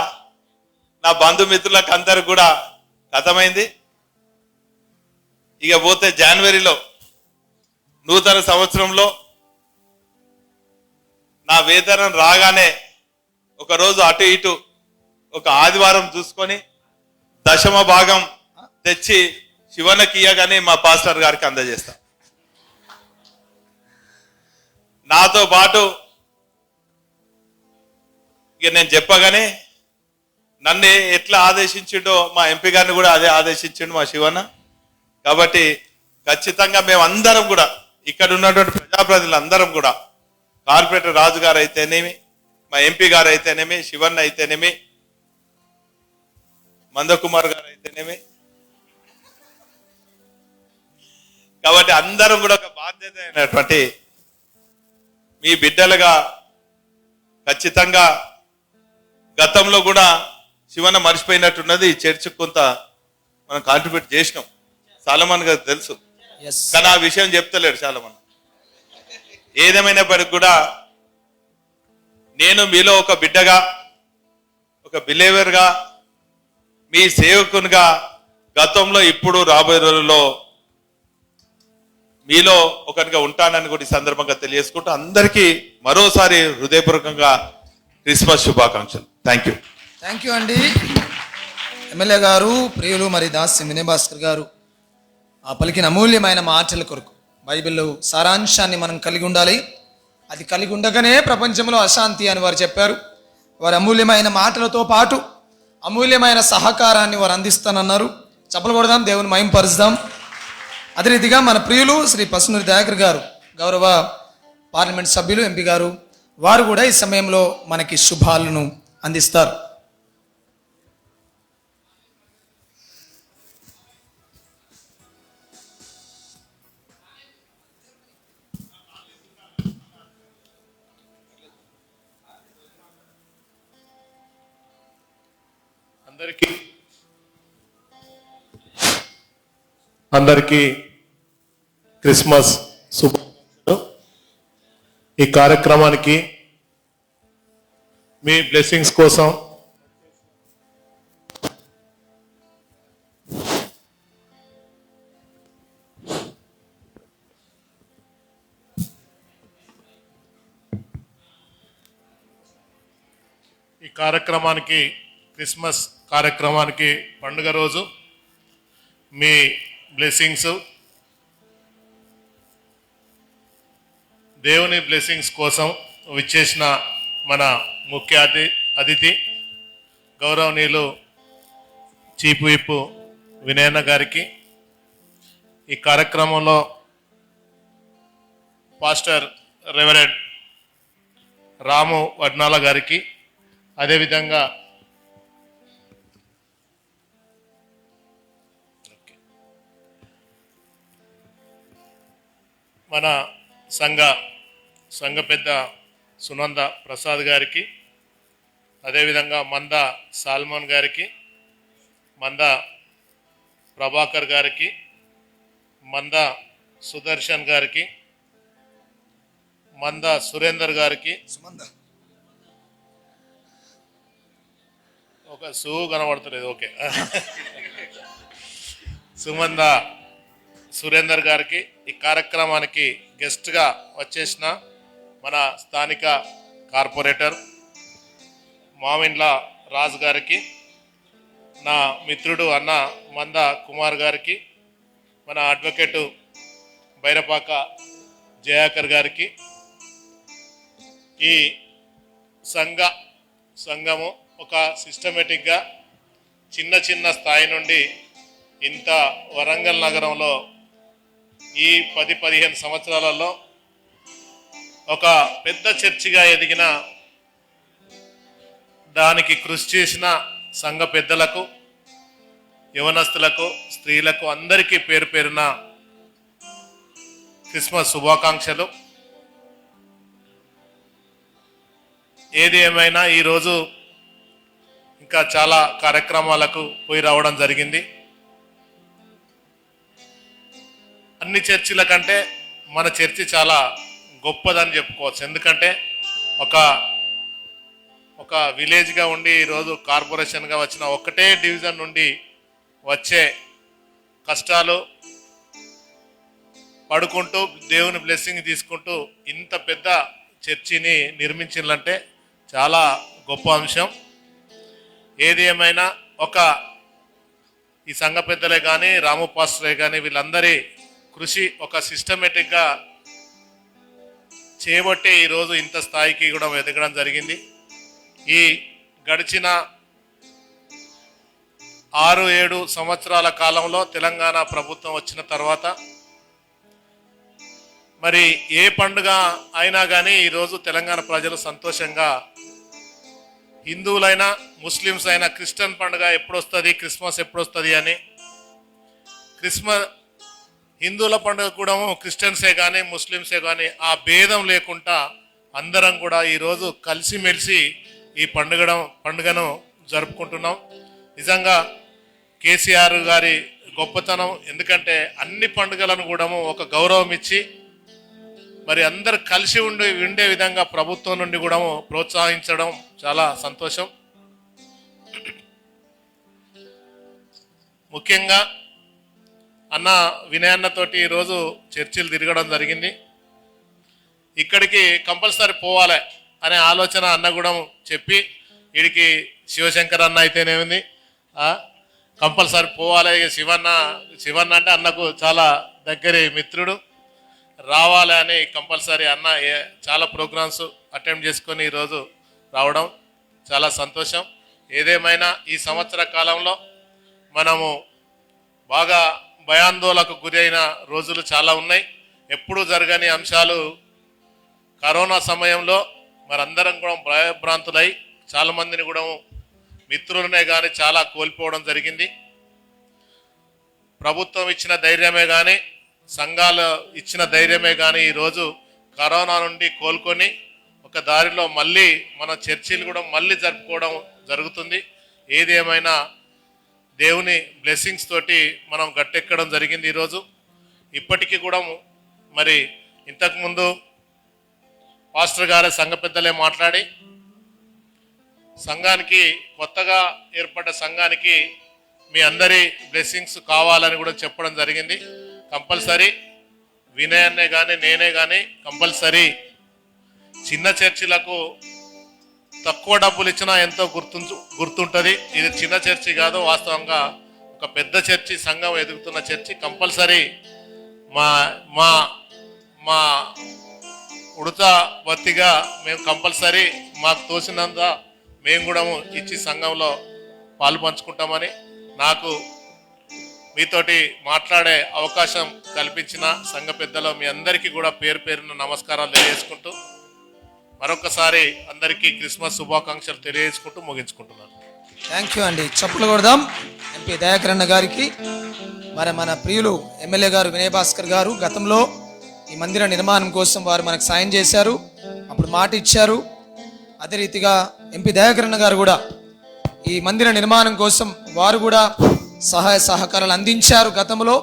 నా బంధుమిత్రులకు అందరు కూడా కథమైంది. ఇక పోతే జనవరిలో నూతన సంవత్సరంలో నా వేతనం రాగానే ఒకరోజు అటు ఇటు ఒక ఆదివారం చూసుకొని 10వ భాగం తెచ్చి శివన్నకి ఇయ్యగానే మా పాస్టర్ గారికి అందజేస్తా. నాతో పాటు ఇక నేను చెప్పగానే నన్ను ఎట్లా ఆదేశించిండో మా ఎంపీ గారిని కూడా అదే ఆదేశించిండు మా శివన్న. కాబట్టి ఖచ్చితంగా మేమందరం కూడా ఇక్కడ ఉన్నటువంటి ప్రజాప్రతినిధులు అందరం కూడా, కార్పొరేటర్ రాజు గారు అయితేనేమి, మా ఎంపీ గారు అయితేనేమి, శివన్న అయితేనేమి, మందకుమార్ గారు అయితేనేమి, కాబట్టి అందరం కూడా ఒక బాధ్యత అయినటువంటి మీ బిడ్డలుగా ఖచ్చితంగా గతంలో కూడా శివన్న మర్చిపోయినట్టున్నది. చర్చకు కొంత మనం కాంట్రిబ్యూట్ చేసినాం, సాలమన్ గారు తెలుసు, కానీ ఆ విషయం చెప్తలేడు సాలమన్. ఏదేమైనప్పటికి కూడా నేను మీలో ఒక బిడ్డగా, ఒక బిలీవర్గా, మీ సేవకునిగా గతంలో, ఇప్పుడు, రాబోయే రోజుల్లో మీలో ఒకరిగా ఉంటానని కూడా ఈ సందర్భంగా తెలియజేసుకుంటూ అందరికీ మరోసారి హృదయపూర్వకంగా క్రిస్మస్ శుభాకాంక్షలు. థ్యాంక్ యూ అండి. ఎమ్మెల్యే గారు, ప్రియులు మరి దాసి వినయభాస్కర్ గారు ఆ పలికిన అమూల్యమైన మాటల కొరకు, బైబిల్లో సారాంశాన్ని మనం కలిగి ఉండాలి, అది కలిగి ఉండగానే ప్రపంచంలో అశాంతి అని వారు చెప్పారు. వారి అమూల్యమైన మాటలతో పాటు అమూల్యమైన సహకారాన్ని వారు అందిస్తానన్నారు. చప్పలు కొడదాం, దేవుని మహింపరుద్దాం. అదే రీతిగా మన ప్రియులు శ్రీ పసునూరి దయాకర్ గారు, గౌరవ పార్లమెంట్ సభ్యులు, ఎంపీ గారు, వారు కూడా ఈ సమయంలో మనకి శుభాలను అందిస్తారు. అందరికీ క్రిస్మస్ శుభాకాంక్షలు. ఈ కార్యక్రమానికి మీ బ్లెస్సింగ్స్ కోసం క్రిస్మస్ కార్యక్రమానికి పండుగ రోజు మీ బ్లెస్సింగ్స్, దేవుని బ్లెస్సింగ్స్ కోసం విచ్చేసిన మన ముఖ్య అతిథి గౌరవనీయులు చీఫ్ విప్ వినయన్న గారికి, ఈ కార్యక్రమంలో పాస్టర్ రెవరెండ్ రాము వడ్నాల గారికి, అదేవిధంగా మన సంఘ పెద్ద సునంద ప్రసాద్ గారికి, అదేవిధంగా మంద సాల్మన్ గారికి, మంద ప్రభాకర్ గారికి, మంద సుదర్శన్ గారికి, మంద సురేందర్ గారికి, సుమంద ఒక సు కనబడతలేదు, ఓకే, సుమంద సురేందర్ గారికి, ఈ కార్యక్రమానికి గెస్ట్గా వచ్చేసిన మన స్థానిక కార్పొరేటర్ మామిండ్ల రాజు గారికి, నా మిత్రుడు అన్న మంద కుమార్ గారికి, మన అడ్వకేటు బైరపాక జయాకర్ గారికి, ఈ సంఘము ఒక సిస్టమేటిక్గా చిన్న చిన్న స్థాయి నుండి ఇంత వరంగల్ నగరంలో ఈ 10-15 సంవత్సరాలలో ఒక పెద్ద చర్చిగా ఎదిగిన దానికి కృషి చేసిన సంఘ పెద్దలకు, యవనస్తులకు, స్త్రీలకు అందరికీ పేరు పేరున క్రిస్మస్ శుభాకాంక్షలు. ఏది ఏమైనా ఈరోజు ఇంకా చాలా కార్యక్రమాలకు పోయి రావడం జరిగింది. అన్ని చర్చిల కంటే మన చర్చి చాలా గొప్పదని చెప్పుకోవచ్చు. ఎందుకంటే ఒక విలేజ్గా ఉండి ఈరోజు కార్పొరేషన్గా వచ్చిన ఒకటే డివిజన్ నుండి వచ్చే కష్టాలు పడుకుంటూ దేవుని బ్లెస్సింగ్ తీసుకుంటూ ఇంత పెద్ద చర్చిని నిర్మించాలంటే చాలా గొప్ప అంశం. ఏది ఏమైనా ఈ సంఘ పెద్దలే కానీ, రాము పాస్టరే కానీ, వీళ్ళందరి కృషి ఒక సిస్టమేటిక్గా చేయబట్టే ఈరోజు ఇంత స్థాయికి కూడా ఎదగడం జరిగింది. ఈ గడిచిన 6-7 సంవత్సరాల కాలంలో తెలంగాణ ప్రభుత్వం వచ్చిన తర్వాత మరి ఏ పండుగ అయినా కానీ ఈరోజు తెలంగాణ ప్రజలు సంతోషంగా, హిందువులైనా ముస్లిమ్స్ అయినా క్రిస్టియన్ పండుగ ఎప్పుడు వస్తుంది, క్రిస్మస్ ఎప్పుడు వస్తుంది అని, హిందువుల పండుగ కూడా క్రిస్టియన్సే కానీ ముస్లిమ్సే కానీ ఆ భేదం లేకుండా అందరం కూడా ఈరోజు కలిసిమెలిసి ఈ పండుగను జరుపుకుంటున్నాం. నిజంగా కేసీఆర్ గారి గొప్పతనం. ఎందుకంటే అన్ని పండుగలను కూడా ఒక గౌరవం ఇచ్చి మరి అందరు కలిసి ఉండే విధంగా ప్రభుత్వం నుండి కూడా ప్రోత్సహించడం చాలా సంతోషం. ముఖ్యంగా అన్న వినయన్నతోటి ఈరోజు చర్చిలు తిరగడం జరిగింది. ఇక్కడికి కంపల్సరీ పోవాలి అనే ఆలోచన అన్న కూడా చెప్పి, వీడికి శివశంకర్ అన్న అయితేనేమింది, కంపల్సరీ పోవాలి. శివన్న అంటే అన్నకు చాలా దగ్గరి మిత్రుడు, రావాలి అని కంపల్సరీ అన్న చాలా ప్రోగ్రామ్స్ అటెంప్ట్ చేసుకొని ఈరోజు రావడం చాలా సంతోషం. ఏదేమైనా ఈ సంవత్సర కాలంలో మనము బాగా భయాందోళనకు గురైన రోజులు చాలా ఉన్నాయి. ఎప్పుడూ జరగని అంశాలు కరోనా సమయంలో మరందరం కూడా భయభ్రాంతులై చాలామందిని కూడా మిత్రులనే కానీ చాలా కోల్పోవడం జరిగింది. ప్రభుత్వం ఇచ్చిన ధైర్యమే కానీ, సంఘాలు ఇచ్చిన ధైర్యమే కానీ ఈరోజు కరోనా నుండి కోలుకొని ఒక దారిలో మళ్ళీ మన చర్చిలు కూడా మళ్ళీ జరుపుకోవడం జరుగుతుంది. ఏది ఏమైనా దేవుని బ్లెస్సింగ్స్ తోటి మనం గట్టెక్కడం జరిగింది ఈరోజు. ఇప్పటికీ కూడా మరి ఇంతకుముందు పాస్టర్ గారి సంఘ పెద్దలే మాట్లాడి సంఘానికి, కొత్తగా ఏర్పడ్డ సంఘానికి మీ అందరి బ్లెస్సింగ్స్ కావాలని కూడా చెప్పడం జరిగింది. కంపల్సరీ వినయన్నే కానీ నేనే కానీ కంపల్సరీ చిన్న చర్చిలకు తక్కువ డబ్బులు ఇచ్చినా ఎంతో గుర్తుంటుంది. ఇది చిన్న చర్చి కాదు, వాస్తవంగా ఒక పెద్ద చర్చి, సంఘం ఎదుగుతున్న చర్చి. కంపల్సరీ మా మా మా ఉడత బత్తిగా మేము కంపల్సరీ మాకు తోసినంత మేము కూడా ఇచ్చి సంఘంలో పాలు పంచుకుంటామని, నాకు మీతోటి మాట్లాడే అవకాశం కల్పించిన సంఘ పెద్దలు మీ అందరికీ కూడా పేరు పేరున నమస్కారాలు తెలియజేసుకుంటూ మరొకసారి అందరికీ క్రిస్మస్ శుభాకాంక్షలు తెలియజేసుకుంటూ ముగించుకుంటున్నాను. థ్యాంక్ యూ అండి. చప్పులు కొడదాం ఎంపీ దయాకర్ అన్న గారికి. మరి మన ప్రియులు ఎమ్మెల్యే గారు వినయ్ భాస్కర్ గారు గతంలో ఈ మందిర నిర్మాణం కోసం వారు మనకు సాయం చేశారు, అప్పుడు మాట ఇచ్చారు. అదే రీతిగా ఎంపీ దయాకర్ అన్న గారు కూడా ఈ మందిర నిర్మాణం కోసం వారు కూడా సహాయ సహకారాలు అందించారు గతంలో.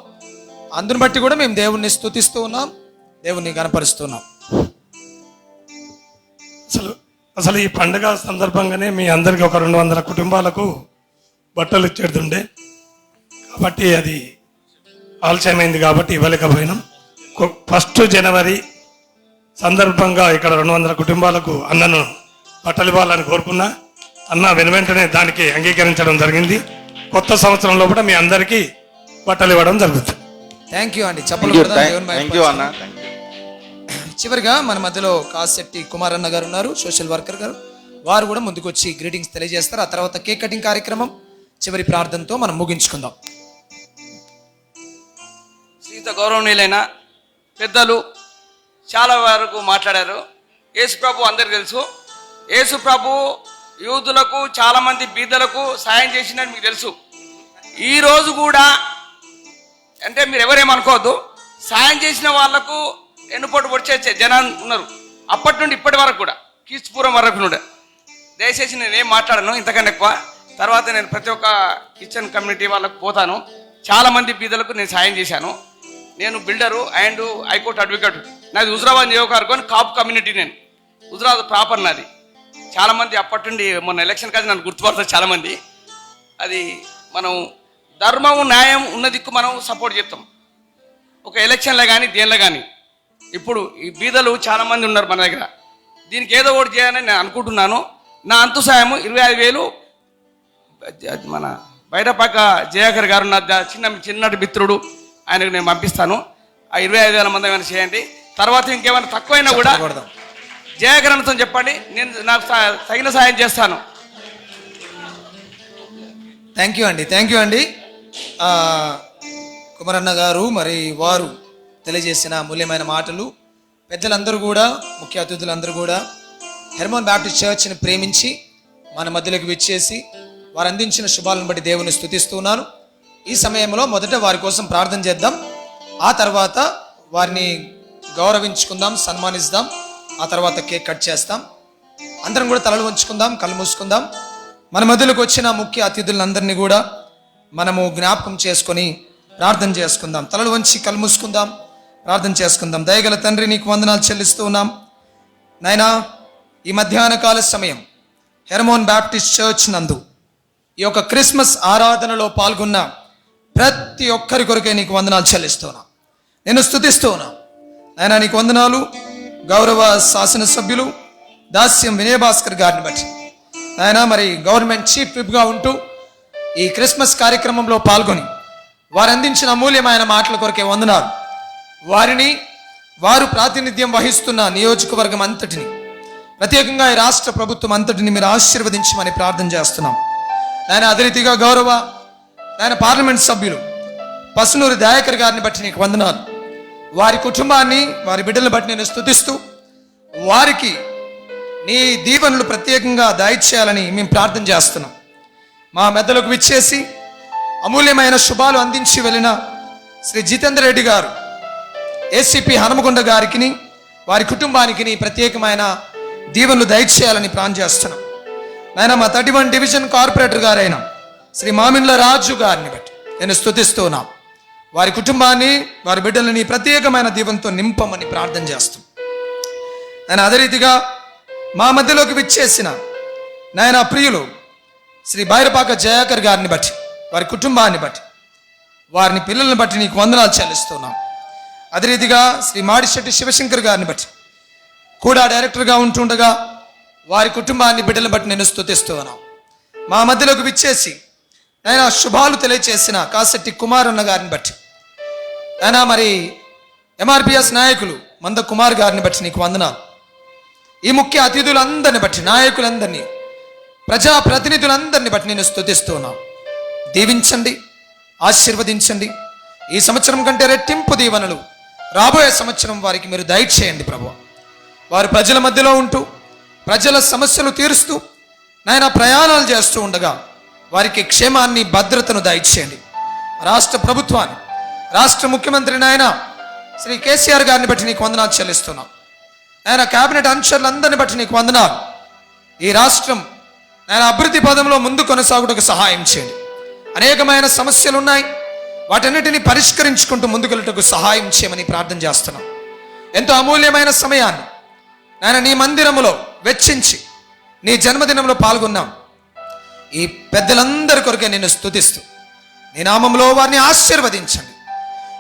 అందుని బట్టి కూడా మేము దేవుణ్ణి స్తుతిస్తూ ఉన్నాం, దేవుణ్ణి గణపరుస్తున్నాం. అసలు ఈ పండుగ సందర్భంగానే మీ అందరికి ఒక 200 కుటుంబాలకు బట్టలు ఇచ్చేడుతుండే, కాబట్టి అది ఆలస్యమైంది కాబట్టి ఇవ్వలేకపోయినాం. 1 జనవరి సందర్భంగా ఇక్కడ 200 కుటుంబాలకు అన్నను బట్టలు ఇవ్వాలని కోరుకున్నా. అన్న వెనువెంటనే దానికి అంగీకరించడం జరిగింది. కొత్త సంవత్సరంలో కూడా మీ అందరికీ బట్టలు ఇవ్వడం జరుగుతుంది. థ్యాంక్ యూ అండి. చెప్పలు చివరిగా మన మధ్యలో కాశెట్టి కుమార్ అన్న గారు ఉన్నారు, సోషల్ వర్కర్ గారు. వారు కూడా ముందుకు వచ్చి గ్రీటింగ్స్ తెలియజేస్తారు. ఆ తర్వాత కేక్ కటింగ్ కార్యక్రమం, చివరి ప్రార్థనతో మనం ముగించుకుందాం. శ్రీత గౌరవనీయులైన పెద్దలు చాలా వరకు మాట్లాడారు. యేసు ప్రభు అందరికి తెలుసు. యేసు ప్రభు యూదులకు చాలామంది బీదలకు సాయం చేసిందని మీకు తెలుసు. ఈరోజు కూడా అంటే మీరు ఎవరేమనుకోవద్దు, సాయం చేసిన వాళ్లకు ఎన్నుపోటు వచ్చే జనాలు ఉన్నారు. అప్పటి నుండి ఇప్పటి వరకు కూడా కీచుపూర్వం వరకు నుండి. దయచేసి నేను ఏం మాట్లాడను ఇంతకన్నా ఎక్కువ. తర్వాత నేను ప్రతి ఒక్క కిచెన్ కమ్యూనిటీ వాళ్ళకు పోతాను. చాలామంది బీదలకు నేను సాయం చేశాను. నేను బిల్డరు అండ్ హైకోర్టు అడ్వకేట్. నాది హుజరాబాద్ నియోజకవర్గం, కాపు కమ్యూనిటీ. నేను హుజరాబాద్ ప్రాపర్ నాది. చాలామంది అప్పటి నుండి మొన్న ఎలక్షన్ కాదు నన్ను గుర్తుపడతారు చాలామంది. అది మనం ధర్మం న్యాయం ఉన్న దిక్కు మనం సపోర్ట్ చేస్తాం, ఒక ఎలక్షన్లో కానీ దేనిలో కానీ. ఇప్పుడు ఈ బీదలు చాలామంది ఉన్నారు మన దగ్గర. దీనికి ఏదో ఒకటి చేయాలని నేను అనుకుంటున్నాను. నా అంతు సాయము 25,000 మన బయటపక్క జయాకర్ గారు నా చిన్నటి మిత్రుడు, ఆయనకు నేను పంపిస్తాను. ఆ 25,000 మంది ఏమైనా చేయండి. తర్వాత ఇంకేమైనా తక్కువైనా కూడా జయాకరణతో చెప్పండి, నేను నాకు తగిన సాయం చేస్తాను. థ్యాంక్ యూ అండి. థ్యాంక్ యూ అండి. కుమారన్న గారు మరి వారు తెలియజేసిన మూల్యమైన మాటలు. పెద్దలందరూ కూడా, ముఖ్య అతిథులందరూ కూడా హెర్మోన్ బ్యాప్టిస్ట్ చర్చ్ని ప్రేమించి మన మధ్యలోకి విచ్చేసి వారు అందించిన శుభాలను బట్టి దేవుని స్తుతిస్తున్నాను. ఈ సమయంలో మొదట వారి కోసం ప్రార్థన చేద్దాం, ఆ తర్వాత వారిని గౌరవించుకుందాం, సన్మానిస్తాం, ఆ తర్వాత కేక్ కట్ చేస్తాం. అందరం కూడా తలలు వంచుకుందాం, కళ్ళు మూసుకుందాం. మన మధ్యలోకి వచ్చిన ముఖ్య అతిథులందరినీ కూడా మనము జ్ఞాపకం చేసుకొని ప్రార్థన చేసుకుందాం. తలలు వంచి కళ్ళు మూసుకుందాం, ప్రార్థన చేసుకుందాం. దయగల తండ్రి, నీకు వందనాలు చెల్లిస్తూ ఉన్నాం నాయనా. ఈ మధ్యాహ్న కాల సమయం హెర్మోన్ బ్యాప్టిస్ట్ చర్చ్ నందు ఈ యొక్క క్రిస్మస్ ఆరాధనలో పాల్గొన్న ప్రతి ఒక్కరి కొరకే నీకు వందనాలు చెల్లిస్తూ ఉన్నాం, నేను స్తుతిస్తూ ఉన్నాం నాయనా. నీకు వందనాలు. గౌరవ శాసనసభ్యులు దాస్యం వినయ్ భాస్కర్ గారిని బట్టి నాయనా, మరి గవర్నమెంట్ చీఫ్ విప్గా ఉంటూ ఈ క్రిస్మస్ కార్యక్రమంలో పాల్గొని వారు అందించిన అమూల్యమైన మాటల కొరకే వందనాలు. వారు ప్రాతినిధ్యం వహిస్తున్న నియోజకవర్గం అంతటిని, ప్రత్యేకంగా ఈ రాష్ట్ర ప్రభుత్వం అంతటిని మీరు ఆశీర్వదించమని ప్రార్థన చేస్తున్నాం నాయన. అదే రీతిగా గౌరవ నాయన పార్లమెంట్ సభ్యులు పసునూరి దయాకర్ గారిని బట్టి నీకు వందనాలు. వారి కుటుంబాన్ని, వారి బిడ్డలను బట్టి నేను స్తుతిస్తూ వారికి నీ దీవెనలు ప్రత్యేకంగా దయచేయాలని మేము ప్రార్థన చేస్తున్నాం. మా మెద్దలకు విచ్చేసి అమూల్యమైన శుభాలు అందించి వెళ్ళిన శ్రీ జితేందర్ రెడ్డి గారు, ఏసీపీ హనుమకొండ గారికి, వారి కుటుంబానికి నీ ప్రత్యేకమైన దీవెనలు దయచేయాలని ప్రార్థన చేస్తున్నాం నాయన. మా 31 డివిజన్ కార్పొరేటర్ గారైన శ్రీ మామిండ్ల రాజు గారిని బట్టి నేను స్తుతిస్తున్నాం. వారి కుటుంబాన్ని, వారి బిడ్డలని ప్రత్యేకమైన దీవెనతో నింపమని ప్రార్థన చేస్తాం నాయన. అదే రీతిగా మా మధ్యలోకి విచ్చేసిన నాయన ప్రియులు శ్రీ బైరపాక జయాకర్ గారిని బట్టి, వారి కుటుంబాన్ని బట్టి, వారిని పిల్లల్ని బట్టి నీకు వందనాలు చెల్లిస్తున్నాం. అదే రీతిగా శ్రీ మాడిశెట్టి శివశంకర్ గారిని బట్టి కూడా డైరెక్టర్గా ఉంటుండగా వారి కుటుంబాన్ని, బిడ్డలను బట్టి నేను స్తుతిస్తూ ఉన్నాం. మా మధ్యలోకి విచ్చేసి ఆయన శుభాలు తెలియచేసిన కాశెట్టి కుమార్ అన్న గారిని బట్టి ఆయన, మరి ఎంఆర్పిఎస్ నాయకులు మంద కుమార్ గారిని బట్టి నీకు వందనాలు. ఈ ముఖ్య అతిథులందరిని బట్టి, నాయకులందరినీ, ప్రజాప్రతినిధులందరినీ బట్టి నేను స్తుతిస్తూ ఉన్నాం. దీవించండి, ఆశీర్వదించండి. ఈ సంవత్సరం కంటే రెట్టింపు దీవెనలు రాబోయే సంవత్సరం వారికి మీరు దయచేయండి ప్రభువా. వారు ప్రజల మధ్యలో ఉంటూ ప్రజల సమస్యలు తీరుస్తూ నాయన ప్రయాణాలు చేస్తూ ఉండగా వారికి క్షేమాన్ని, భద్రతను దయచేయండి. రాష్ట్ర ప్రభుత్వాన్ని, రాష్ట్ర ముఖ్యమంత్రి నాయన శ్రీ కేసీఆర్ గారిని బట్టి నీకు వందనాలు చెల్లిస్తున్నాం. ఆయన కేబినెట్ అనుచరులందరిని బట్టి నీకు వందనాలు. ఈ రాష్ట్రం ఆయన అభివృద్ధి పదంలో ముందు కొనసాగుటకు సహాయం చేయండి. అనేకమైన సమస్యలు ఉన్నాయి, వాటన్నిటిని పరిష్కరించుకుంటూ ముందుకెళ్ళటకు సహాయం చేయమని ప్రార్థన చేస్తున్నాం. ఎంతో అమూల్యమైన సమయాన్ని నాయన నీ మందిరములో వెచ్చించి నీ జన్మదినంలో పాల్గొన్నాం. ఈ పెద్దలందరి కొరకే నేను స్తుతిస్తూ నీ నామంలో వారిని ఆశీర్వదించండి.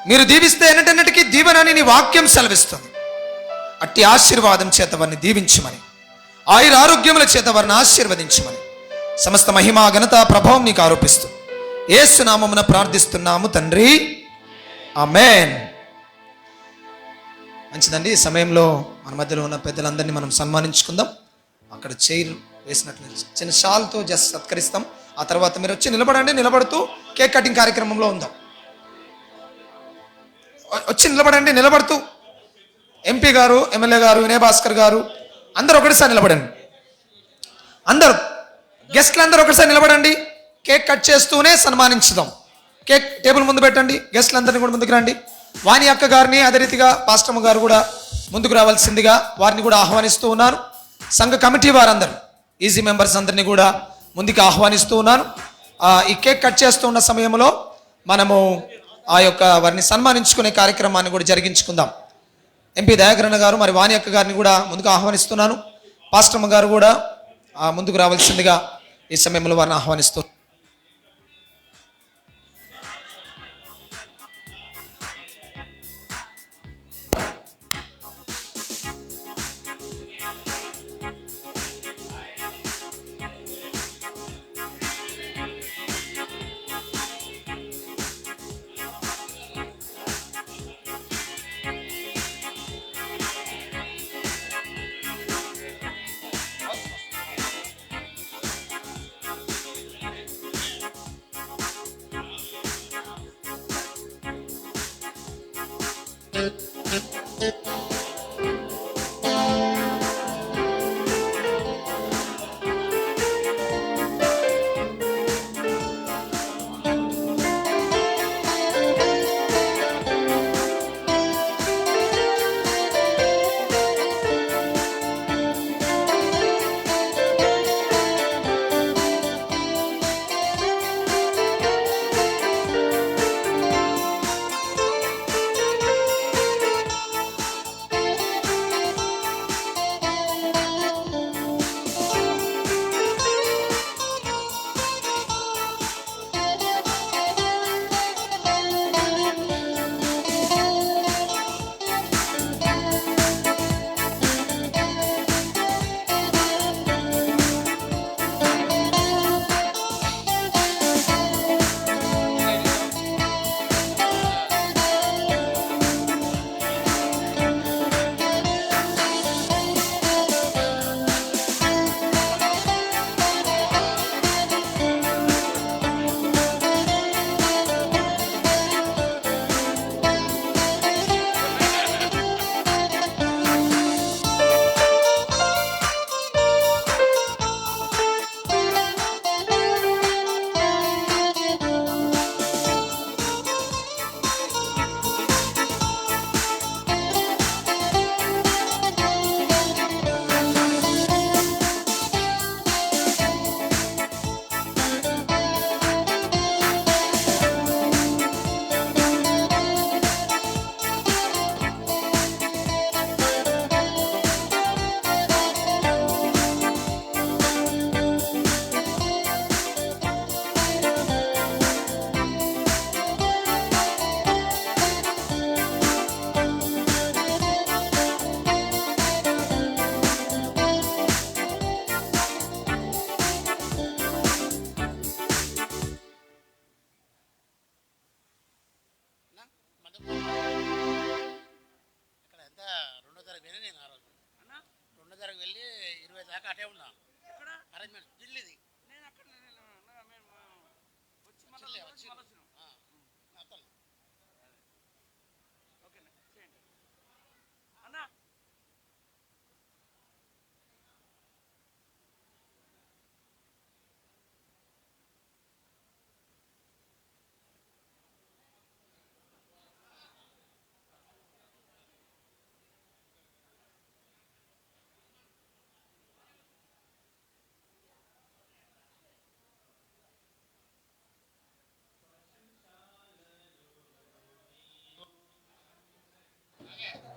మీరు దీవిస్తే ఎన్నటన్నిటికీ దీవెనని నీ వాక్యం సెలవిస్తుంది. అట్టి ఆశీర్వాదం చేత వారిని దీవించమని, ఆయుర ఆరోగ్యముల చేత వారిని ఆశీర్వదించమని సమస్త మహిమా, ఘనత, ప్రభావం నీకు ఆరోపిస్తూ యేసు నామమున ప్రార్థిస్తున్నాము తండ్రి, ఆమేన్. మంచిదండి. ఈ సమయంలో మన మధ్యలో ఉన్న పెద్దలందరినీ మనం సన్మానించుకుందాం. అక్కడ చైర్ వేసినట్లు చిన్న షాల్తో జస్ట్ సత్కరిస్తాం. ఆ తర్వాత మీరు వచ్చి నిలబడండి. నిలబడుతూ కేక్ కటింగ్ కార్యక్రమంలో ఉందాం. వచ్చి నిలబడండి. నిలబడుతూ ఎంపీ గారు, ఎమ్మెల్యే గారు, వినయ్ భాస్కర్ గారు అందరూ ఒకటిసారి నిలబడండి. అందరూ గెస్ట్లు అందరూ ఒకటిసారి నిలబడండి. కేక్ కట్ చేస్తూనే సన్మానించుదాం. కేక్ టేబుల్ ముందు పెట్టండి. గెస్ట్లందరినీ కూడా ముందుకు రండి. వాణి అక్క గారిని, అదే రీతిగా పాస్టమ్మ గారు కూడా ముందుకు రావాల్సిందిగా వారిని కూడా ఆహ్వానిస్తూ ఉన్నాను. సంఘ కమిటీ వారందరూ, ఈజీ మెంబర్స్ అందరినీ కూడా ముందుకు ఆహ్వానిస్తూ ఉన్నాను. ఈ కేక్ కట్ చేస్తూ ఉన్న సమయంలో మనము ఆ యొక్క వారిని సన్మానించుకునే కార్యక్రమాన్ని కూడా జరిగించుకుందాం. ఎంపీ దయాకరణ గారు మరి వాణి అక్క గారిని కూడా ముందుకు ఆహ్వానిస్తున్నాను. పాస్టమ్మ గారు కూడా ముందుకు రావాల్సిందిగా ఈ సమయంలో వారిని ఆహ్వానిస్తూ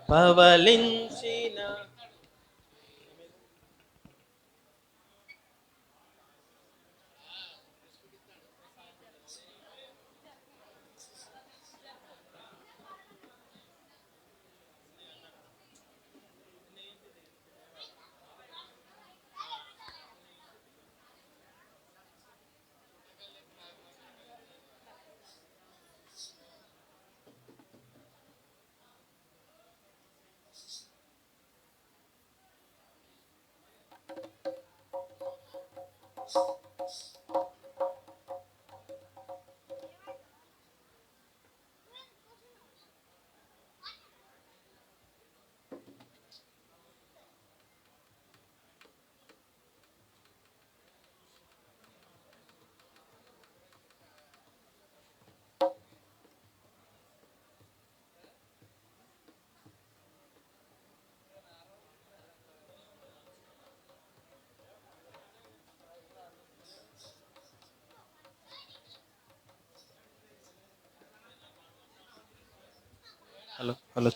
పవలించిన హలో హలో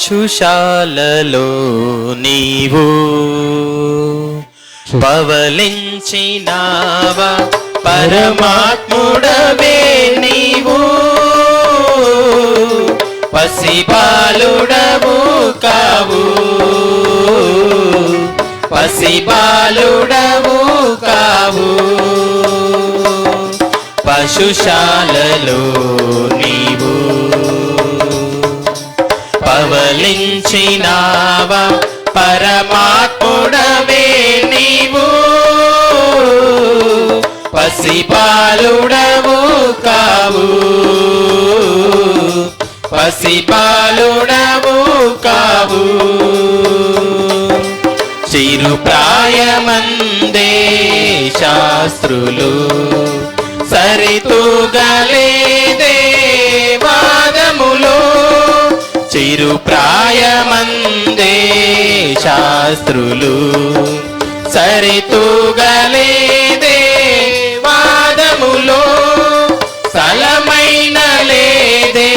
పశుశాలలో నీవు పవలించినావా పరమాత్ముడవే నీవు పసిబాలుడవు కావు పసిబాలుడవు కావు పశుశాలలో నీవు పవలించినావా పరమాత్ముడవే నీవు పసిబాలుడవు కావు పసిబాలుడవు కావు చిరుప్రాయమందే శాస్త్రులు సరితూగలేదే వాదములో చిరుప్రాయమందే శాస్త్రులు సరితూగలేదే వాదములో స్థలమైన లేదే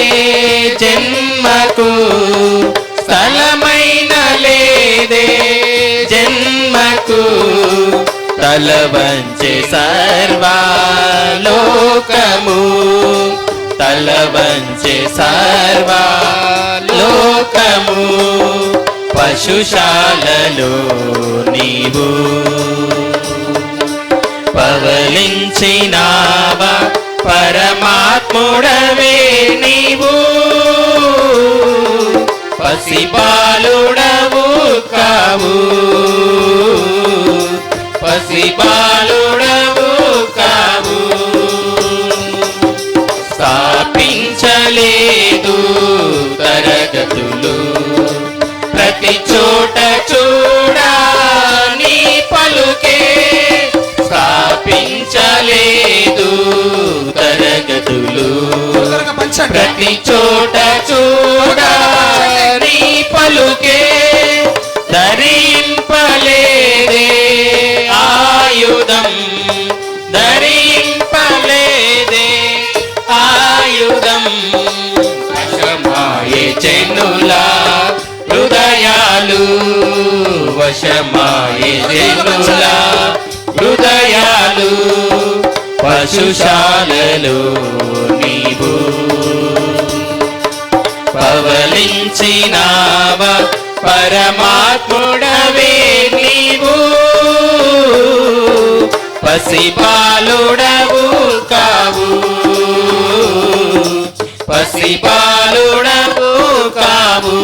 జన్మకు స్థలమైన లేదే జన్మకు తల వంచె సర్వలోకము తల వంచె సర్వలోకము పశుశాలలో నీవు పవలించినావా పరమాత్ముడవే నీవు పసిబాలుడవు కావు పసిబాలుడవు కావు స్థాపించలేదు తరగతులు ప్రతి చోట చూడా నీ పలుకే స్థాపించలేదు తరగతులు ప్రతి చోట చూడా నీ పలుకే ధరింపలేదే ఆయుధం ధరింపలేదే ఆయుధం వశమాయే జనులా హృదయాలు వశమాయే జనులా హృదయాలు పశుశాలలో నీవు పవలించినావా పరమాత్ముడవే నీవు పసిబాలుడవు కా పసిబాలుడవు కావు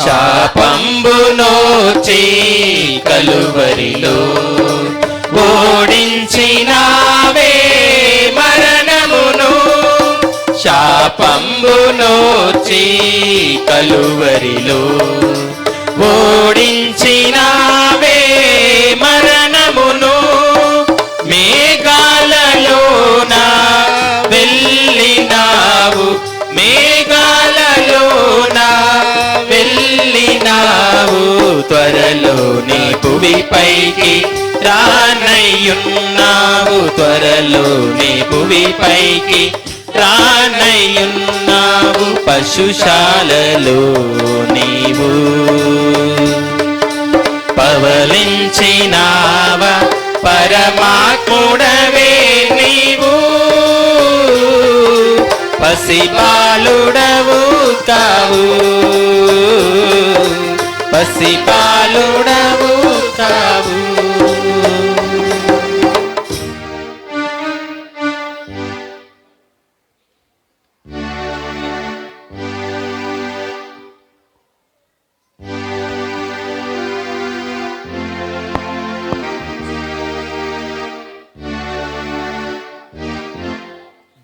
శాపంబునోచి కలువరిలో ఓడించినావే మరణమును శాపంబునోచి కలువరిలో ఓడించినావే మరణమును మేఘాలలోన వెళ్ళినావు మేఘాలలోన వెళ్ళినావు త్వరలోని భువిపైకి రానయ్యున్నావు త్వరలోని భువిపైకి రానయ్యున్నావు పశుశాలలో నీవు పవలించినావ పరమాత్ముడవే నీవు పసిబాలుడవు కావు పసిబాలుడవు కావు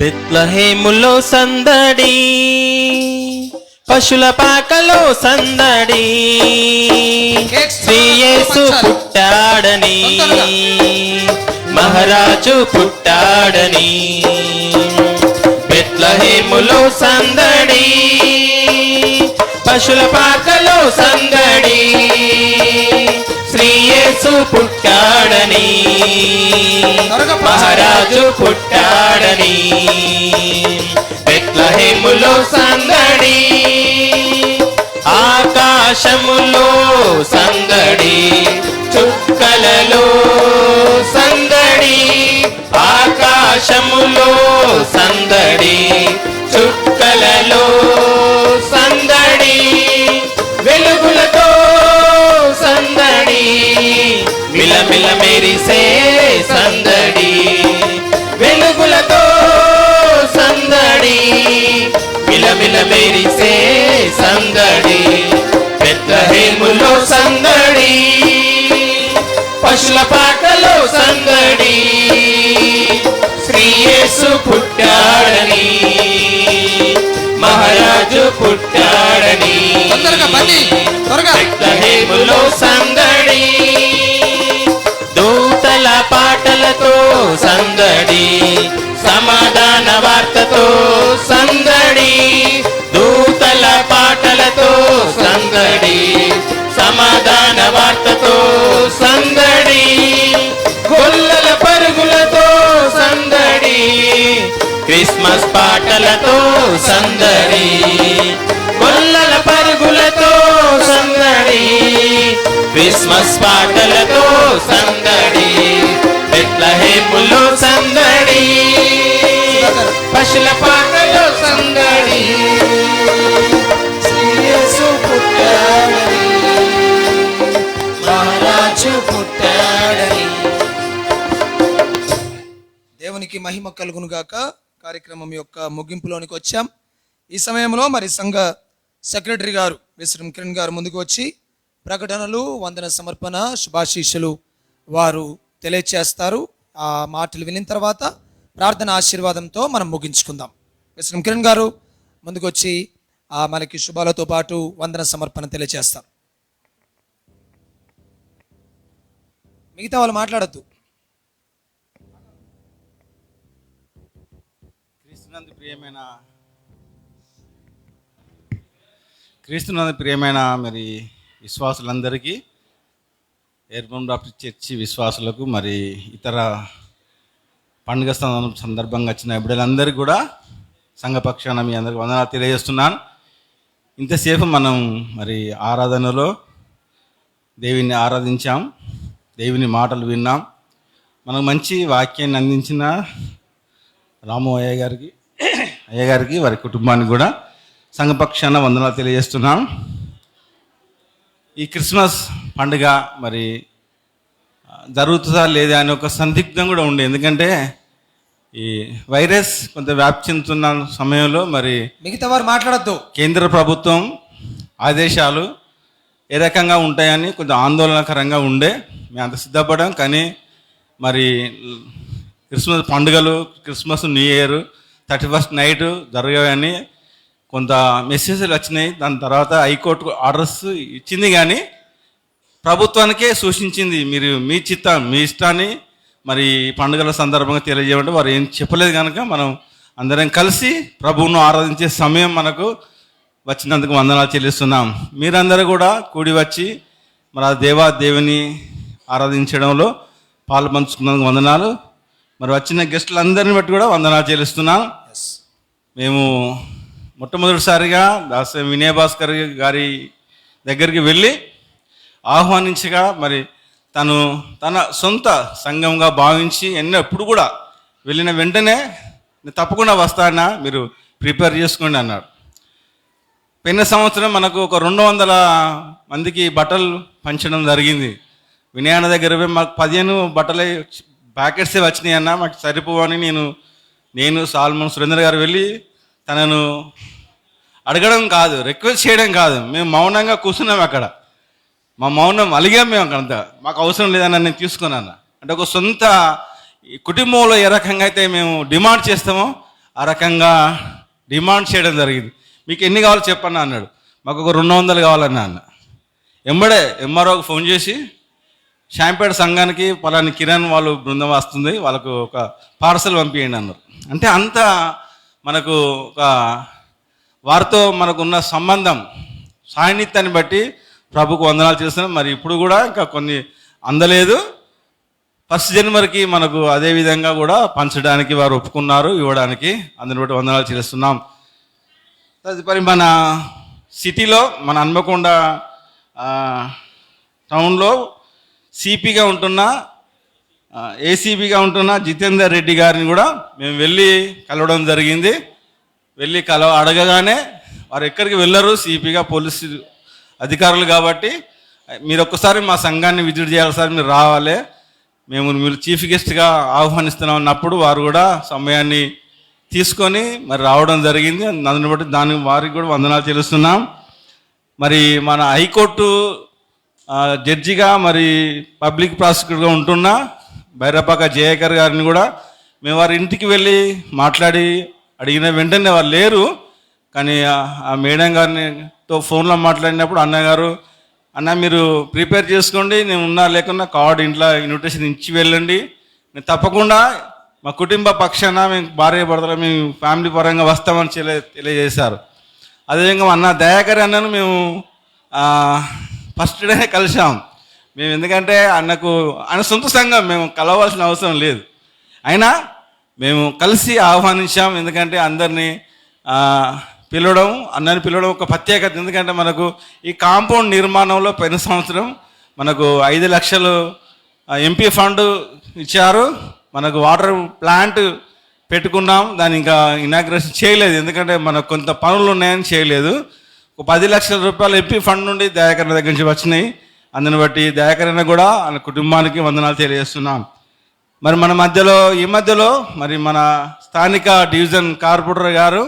బెత్లహేములో సందడి పశుల పాకలో సందడి శ్రీయేసు పుట్టాడని మహారాజు పుట్టాడని బెత్లహేములో సందడి పశుల పాకలో సందడి శ్రీయేసు పుట్టాడని మహారాజు పుట్టాడని బెత్లహేములో సందడి ఆకాశములో సందడి చుక్కలలో సందడి ఆకాశములో సందడి చుక్కలలో సందడి వెలుగులతో సందడి మిలమిల మెరిసే సందడి వెలుగులతో సందడి మిలమిల మెరిసే సందడి బెత్లహేములో సందడి పశుల పాకలో సందడి శ్రీయేసు పుట్టాడని మహారాజు పుట్టాడని బెత్లహేములో సందడి దూతల పాటలతో సందడి సమాధాన వార్తతో సందడి దూతల పాటలతో సందడి సమాధాన వార్తతో సందడి గొల్లల పరుగులతో సందడి క్రిస్మస్ పాటలతో సందడి గొల్లల పరుగులతో సందడి క్రిస్మస్ పాటలతో సందడి బెత్లహేములో సందడి పశుల పాటలో సందడి యేసు పుట్టాడని మహారాజు పుట్టాడని. దేవునికి మహిమ కలుగును గాక. కార్యక్రమం యొక్క ముగింపులోనికి వచ్చాం. ఈ సమయంలో మరి సంఘ సెక్రటరీ గారు విశ్రం కిరణ్ గారు ముందుకు వచ్చి ప్రకటనలు, వందన సమర్పణ, శుభాశీస్సులు వారు తెలియచేస్తారు. ఆ మాటలు వినిన తర్వాత ప్రార్థన ఆశీర్వాదంతో మనం ముగించుకుందాం. విశ్రం కిరణ్ గారు ముందుకు వచ్చి మనకి శుభాలతో పాటు వందన సమర్పణ తెలియచేస్తారు. మిగతా వాళ్ళు మాట్లాడద్దు. క్రీస్తునందు ప్రియమైన మరి విశ్వాసులందరికీ, ఎర్బన్ బాప్టిస్ట్ చర్చి విశ్వాసులకు, మరి ఇతర పండుగ సందర్భంగా వచ్చిన బిడ్డలందరికీ కూడా సంఘపక్షాన మీ అందరికీ వందనాలు తెలియజేస్తున్నాను. ఇంతసేపు మనం మరి ఆరాధనలో దేవుని ఆరాధించాం, దేవుని మాటలు విన్నాం. మనకు మంచి వాక్యాన్ని అందించిన రాము అయ్య గారికి వారి కుటుంబానికి కూడా సంఘపక్షాన వందనాలు తెలియజేస్తున్నాం. ఈ క్రిస్మస్ పండుగ మరి జరుగుతుందా లేదా అని ఒక సందిగ్ధం కూడా ఉండే. ఎందుకంటే ఈ వైరస్ కొంత వ్యాప్తి చెందుతున్న సమయంలో మరి మిగతా వారు మాట్లాడద్దు. కేంద్ర ప్రభుత్వం ఆదేశాలు ఏ రకంగా ఉంటాయని కొంచెం ఆందోళనకరంగా ఉండే మేము అంత సిద్ధపడాం. కానీ మరి క్రిస్మస్ పండుగలు, Christmas, new year, 31st night జరగవని కొంత మెసేజ్లు వచ్చినాయి. దాని తర్వాత హైకోర్టు ఆర్డర్స్ ఇచ్చింది, కానీ ప్రభుత్వానికే సూచించింది మీరు మీ ఇష్టాన్ని మరి పండుగల సందర్భంగా తెలియజేయమంటే వారు ఏం చెప్పలేదు. కనుక మనం అందరం కలిసి ప్రభువును ఆరాధించే సమయం మనకు వచ్చినందుకు వందనాలు చెల్లిస్తున్నాం. మీరందరూ కూడా కూడి వచ్చి మరి ఆ దేవుని ఆరాధించడంలో పాలు పంచుకున్నందుకు వందనాలు. మరి వచ్చిన గెస్టులందరిని బట్టి కూడా వందనాలు చెల్లిస్తున్నాం. మేము మొట్టమొదటిసారిగా దాసరి వినయ భాస్కర్ గారి దగ్గరికి వెళ్ళి ఆహ్వానించగా మరి తను తన సొంత సంఘంగా భావించి ఎప్పుడు కూడా వెళ్ళిన వెంటనే నేను తప్పకుండా వస్తానా, మీరు ప్రిపేర్ చేసుకోండి అన్నాడు. పోయిన సంవత్సరం మనకు ఒక 200 మందికి బట్టలు పంచడం జరిగింది. వినయాన దగ్గర మాకు 15 బట్టల ప్యాకెట్సే వచ్చినాయి అన్న, మాకు సరిపోవని నేను సాల్మన్ సురేంద్ర గారు వెళ్ళి తనను అడగడం కాదు, రిక్వెస్ట్ చేయడం కాదు, మేము మౌనంగా కూర్చున్నాం అక్కడ. మా మౌనం అలిగాం మేము అక్కడంతా. మాకు అవసరం లేదన్న నేను తీసుకున్నాను. అంటే ఒక సొంత కుటుంబంలో ఏ రకంగా అయితే మేము డిమాండ్ చేస్తామో ఆ రకంగా డిమాండ్ చేయడం జరిగింది. మీకు ఎన్ని కావాలో చెప్పన్నా అన్నాడు. మాకు ఒక 200 కావాలన్నా అన్న. ఎంబడే ఎంఆర్ఓకి ఫోన్ చేసి షాంపేట సంఘానికి పలాని కిరణ్ వాళ్ళు బృందం వస్తుంది, వాళ్ళకు ఒక పార్సల్ పంపించండి అన్నారు. అంటే అంత మనకు ఒక వారితో మనకున్న సంబంధం సాన్నిధ్యాన్ని బట్టి ప్రభుకు వందనాలు చేస్తున్నాం. మరి ఇప్పుడు కూడా ఇంకా కొన్ని అందలేదు. 1 జనవరికి మనకు అదే విధంగా కూడా పంచడానికి వారు ఒప్పుకున్నారు, ఇవ్వడానికి. అందుని బట్టి వందనాలు చేస్తున్నాం. తదుపరి మన సిటీలో మన హన్మకొండ టౌన్లో సిపిగా ఉంటున్న ఏసీబీగా ఉంటున్న జితేందర్ రెడ్డి గారిని కూడా మేము వెళ్ళి కలవడం జరిగింది. వెళ్ళి అడగగానే వారు ఎక్కడికి వెళ్ళరు, సిపిగా పోలీసు అధికారులు కాబట్టి మీరు ఒక్కసారి మా సంఘాన్ని విజిట్ చేయాలి సార్, మీరు రావాలి, మీరు చీఫ్ గెస్ట్గా ఆహ్వానిస్తున్నాం అన్నప్పుడు వారు కూడా సమయాన్ని తీసుకొని మరి రావడం జరిగింది. అందుని బట్టి వారికి కూడా వందనాలు చెల్లిస్తున్నాం. మరి మన హైకోర్టు జడ్జిగా మరి పబ్లిక్ ప్రాసిక్యూటర్గా ఉంటున్న భైరపాక జయకర్ గారిని కూడా మేము వారి ఇంటికి వెళ్ళి మాట్లాడి అడిగిన వెంటనే వారు లేరు. కానీ ఆ మేడం గారితో ఫోన్లో మాట్లాడినప్పుడు అన్నగారు, అన్న మీరు ప్రిపేర్ చేసుకోండి, నేను ఉన్నా లేకున్నా కార్డు ఇంట్లో ఇన్విటేషన్ ఇచ్చి వెళ్ళండి, నేను తప్పకుండా మా కుటుంబ పక్షాన మేము భార్య భర్తలు మేము ఫ్యామిలీ పరంగా వస్తామని తెలియజేశారు. అదేవిధంగా అన్న దయాకర్ అన్నను మేము ఫస్ట్ డే కలిసాం మేము. ఎందుకంటే ఆయన సొంత సంఘం, మేము కలవాల్సిన అవసరం లేదు, అయినా మేము కలిసి ఆహ్వానించాం. ఎందుకంటే అందరినీ పిలవడం, అన్నని పిలవడం ఒక ప్రత్యేకత. ఎందుకంటే మనకు ఈ కాంపౌండ్ నిర్మాణంలో పోయిన సంవత్సరం మనకు 5 లక్షలు ఎంపీ ఫండ్ ఇచ్చారు. మనకు వాటర్ ప్లాంట్ పెట్టుకున్నాం, దాన్ని ఇంకా ఇనాగ్రేషన్ చేయలేదు, ఎందుకంటే మనకు కొంత పనులు ఉన్నాయని చేయలేదు. ఒక 10 లక్షల రూపాయలు ఎంపీ ఫండ్ నుండి దయాకరణ దగ్గర నుంచి వచ్చినాయి. అందుని బట్టి దయాకరణ కూడా ఆయన కుటుంబానికి వందనాలు తెలియజేస్తున్నాం. మరి ఈ మధ్యలో మరి మన స్థానిక డివిజన్ కార్పొరేటర్ గారు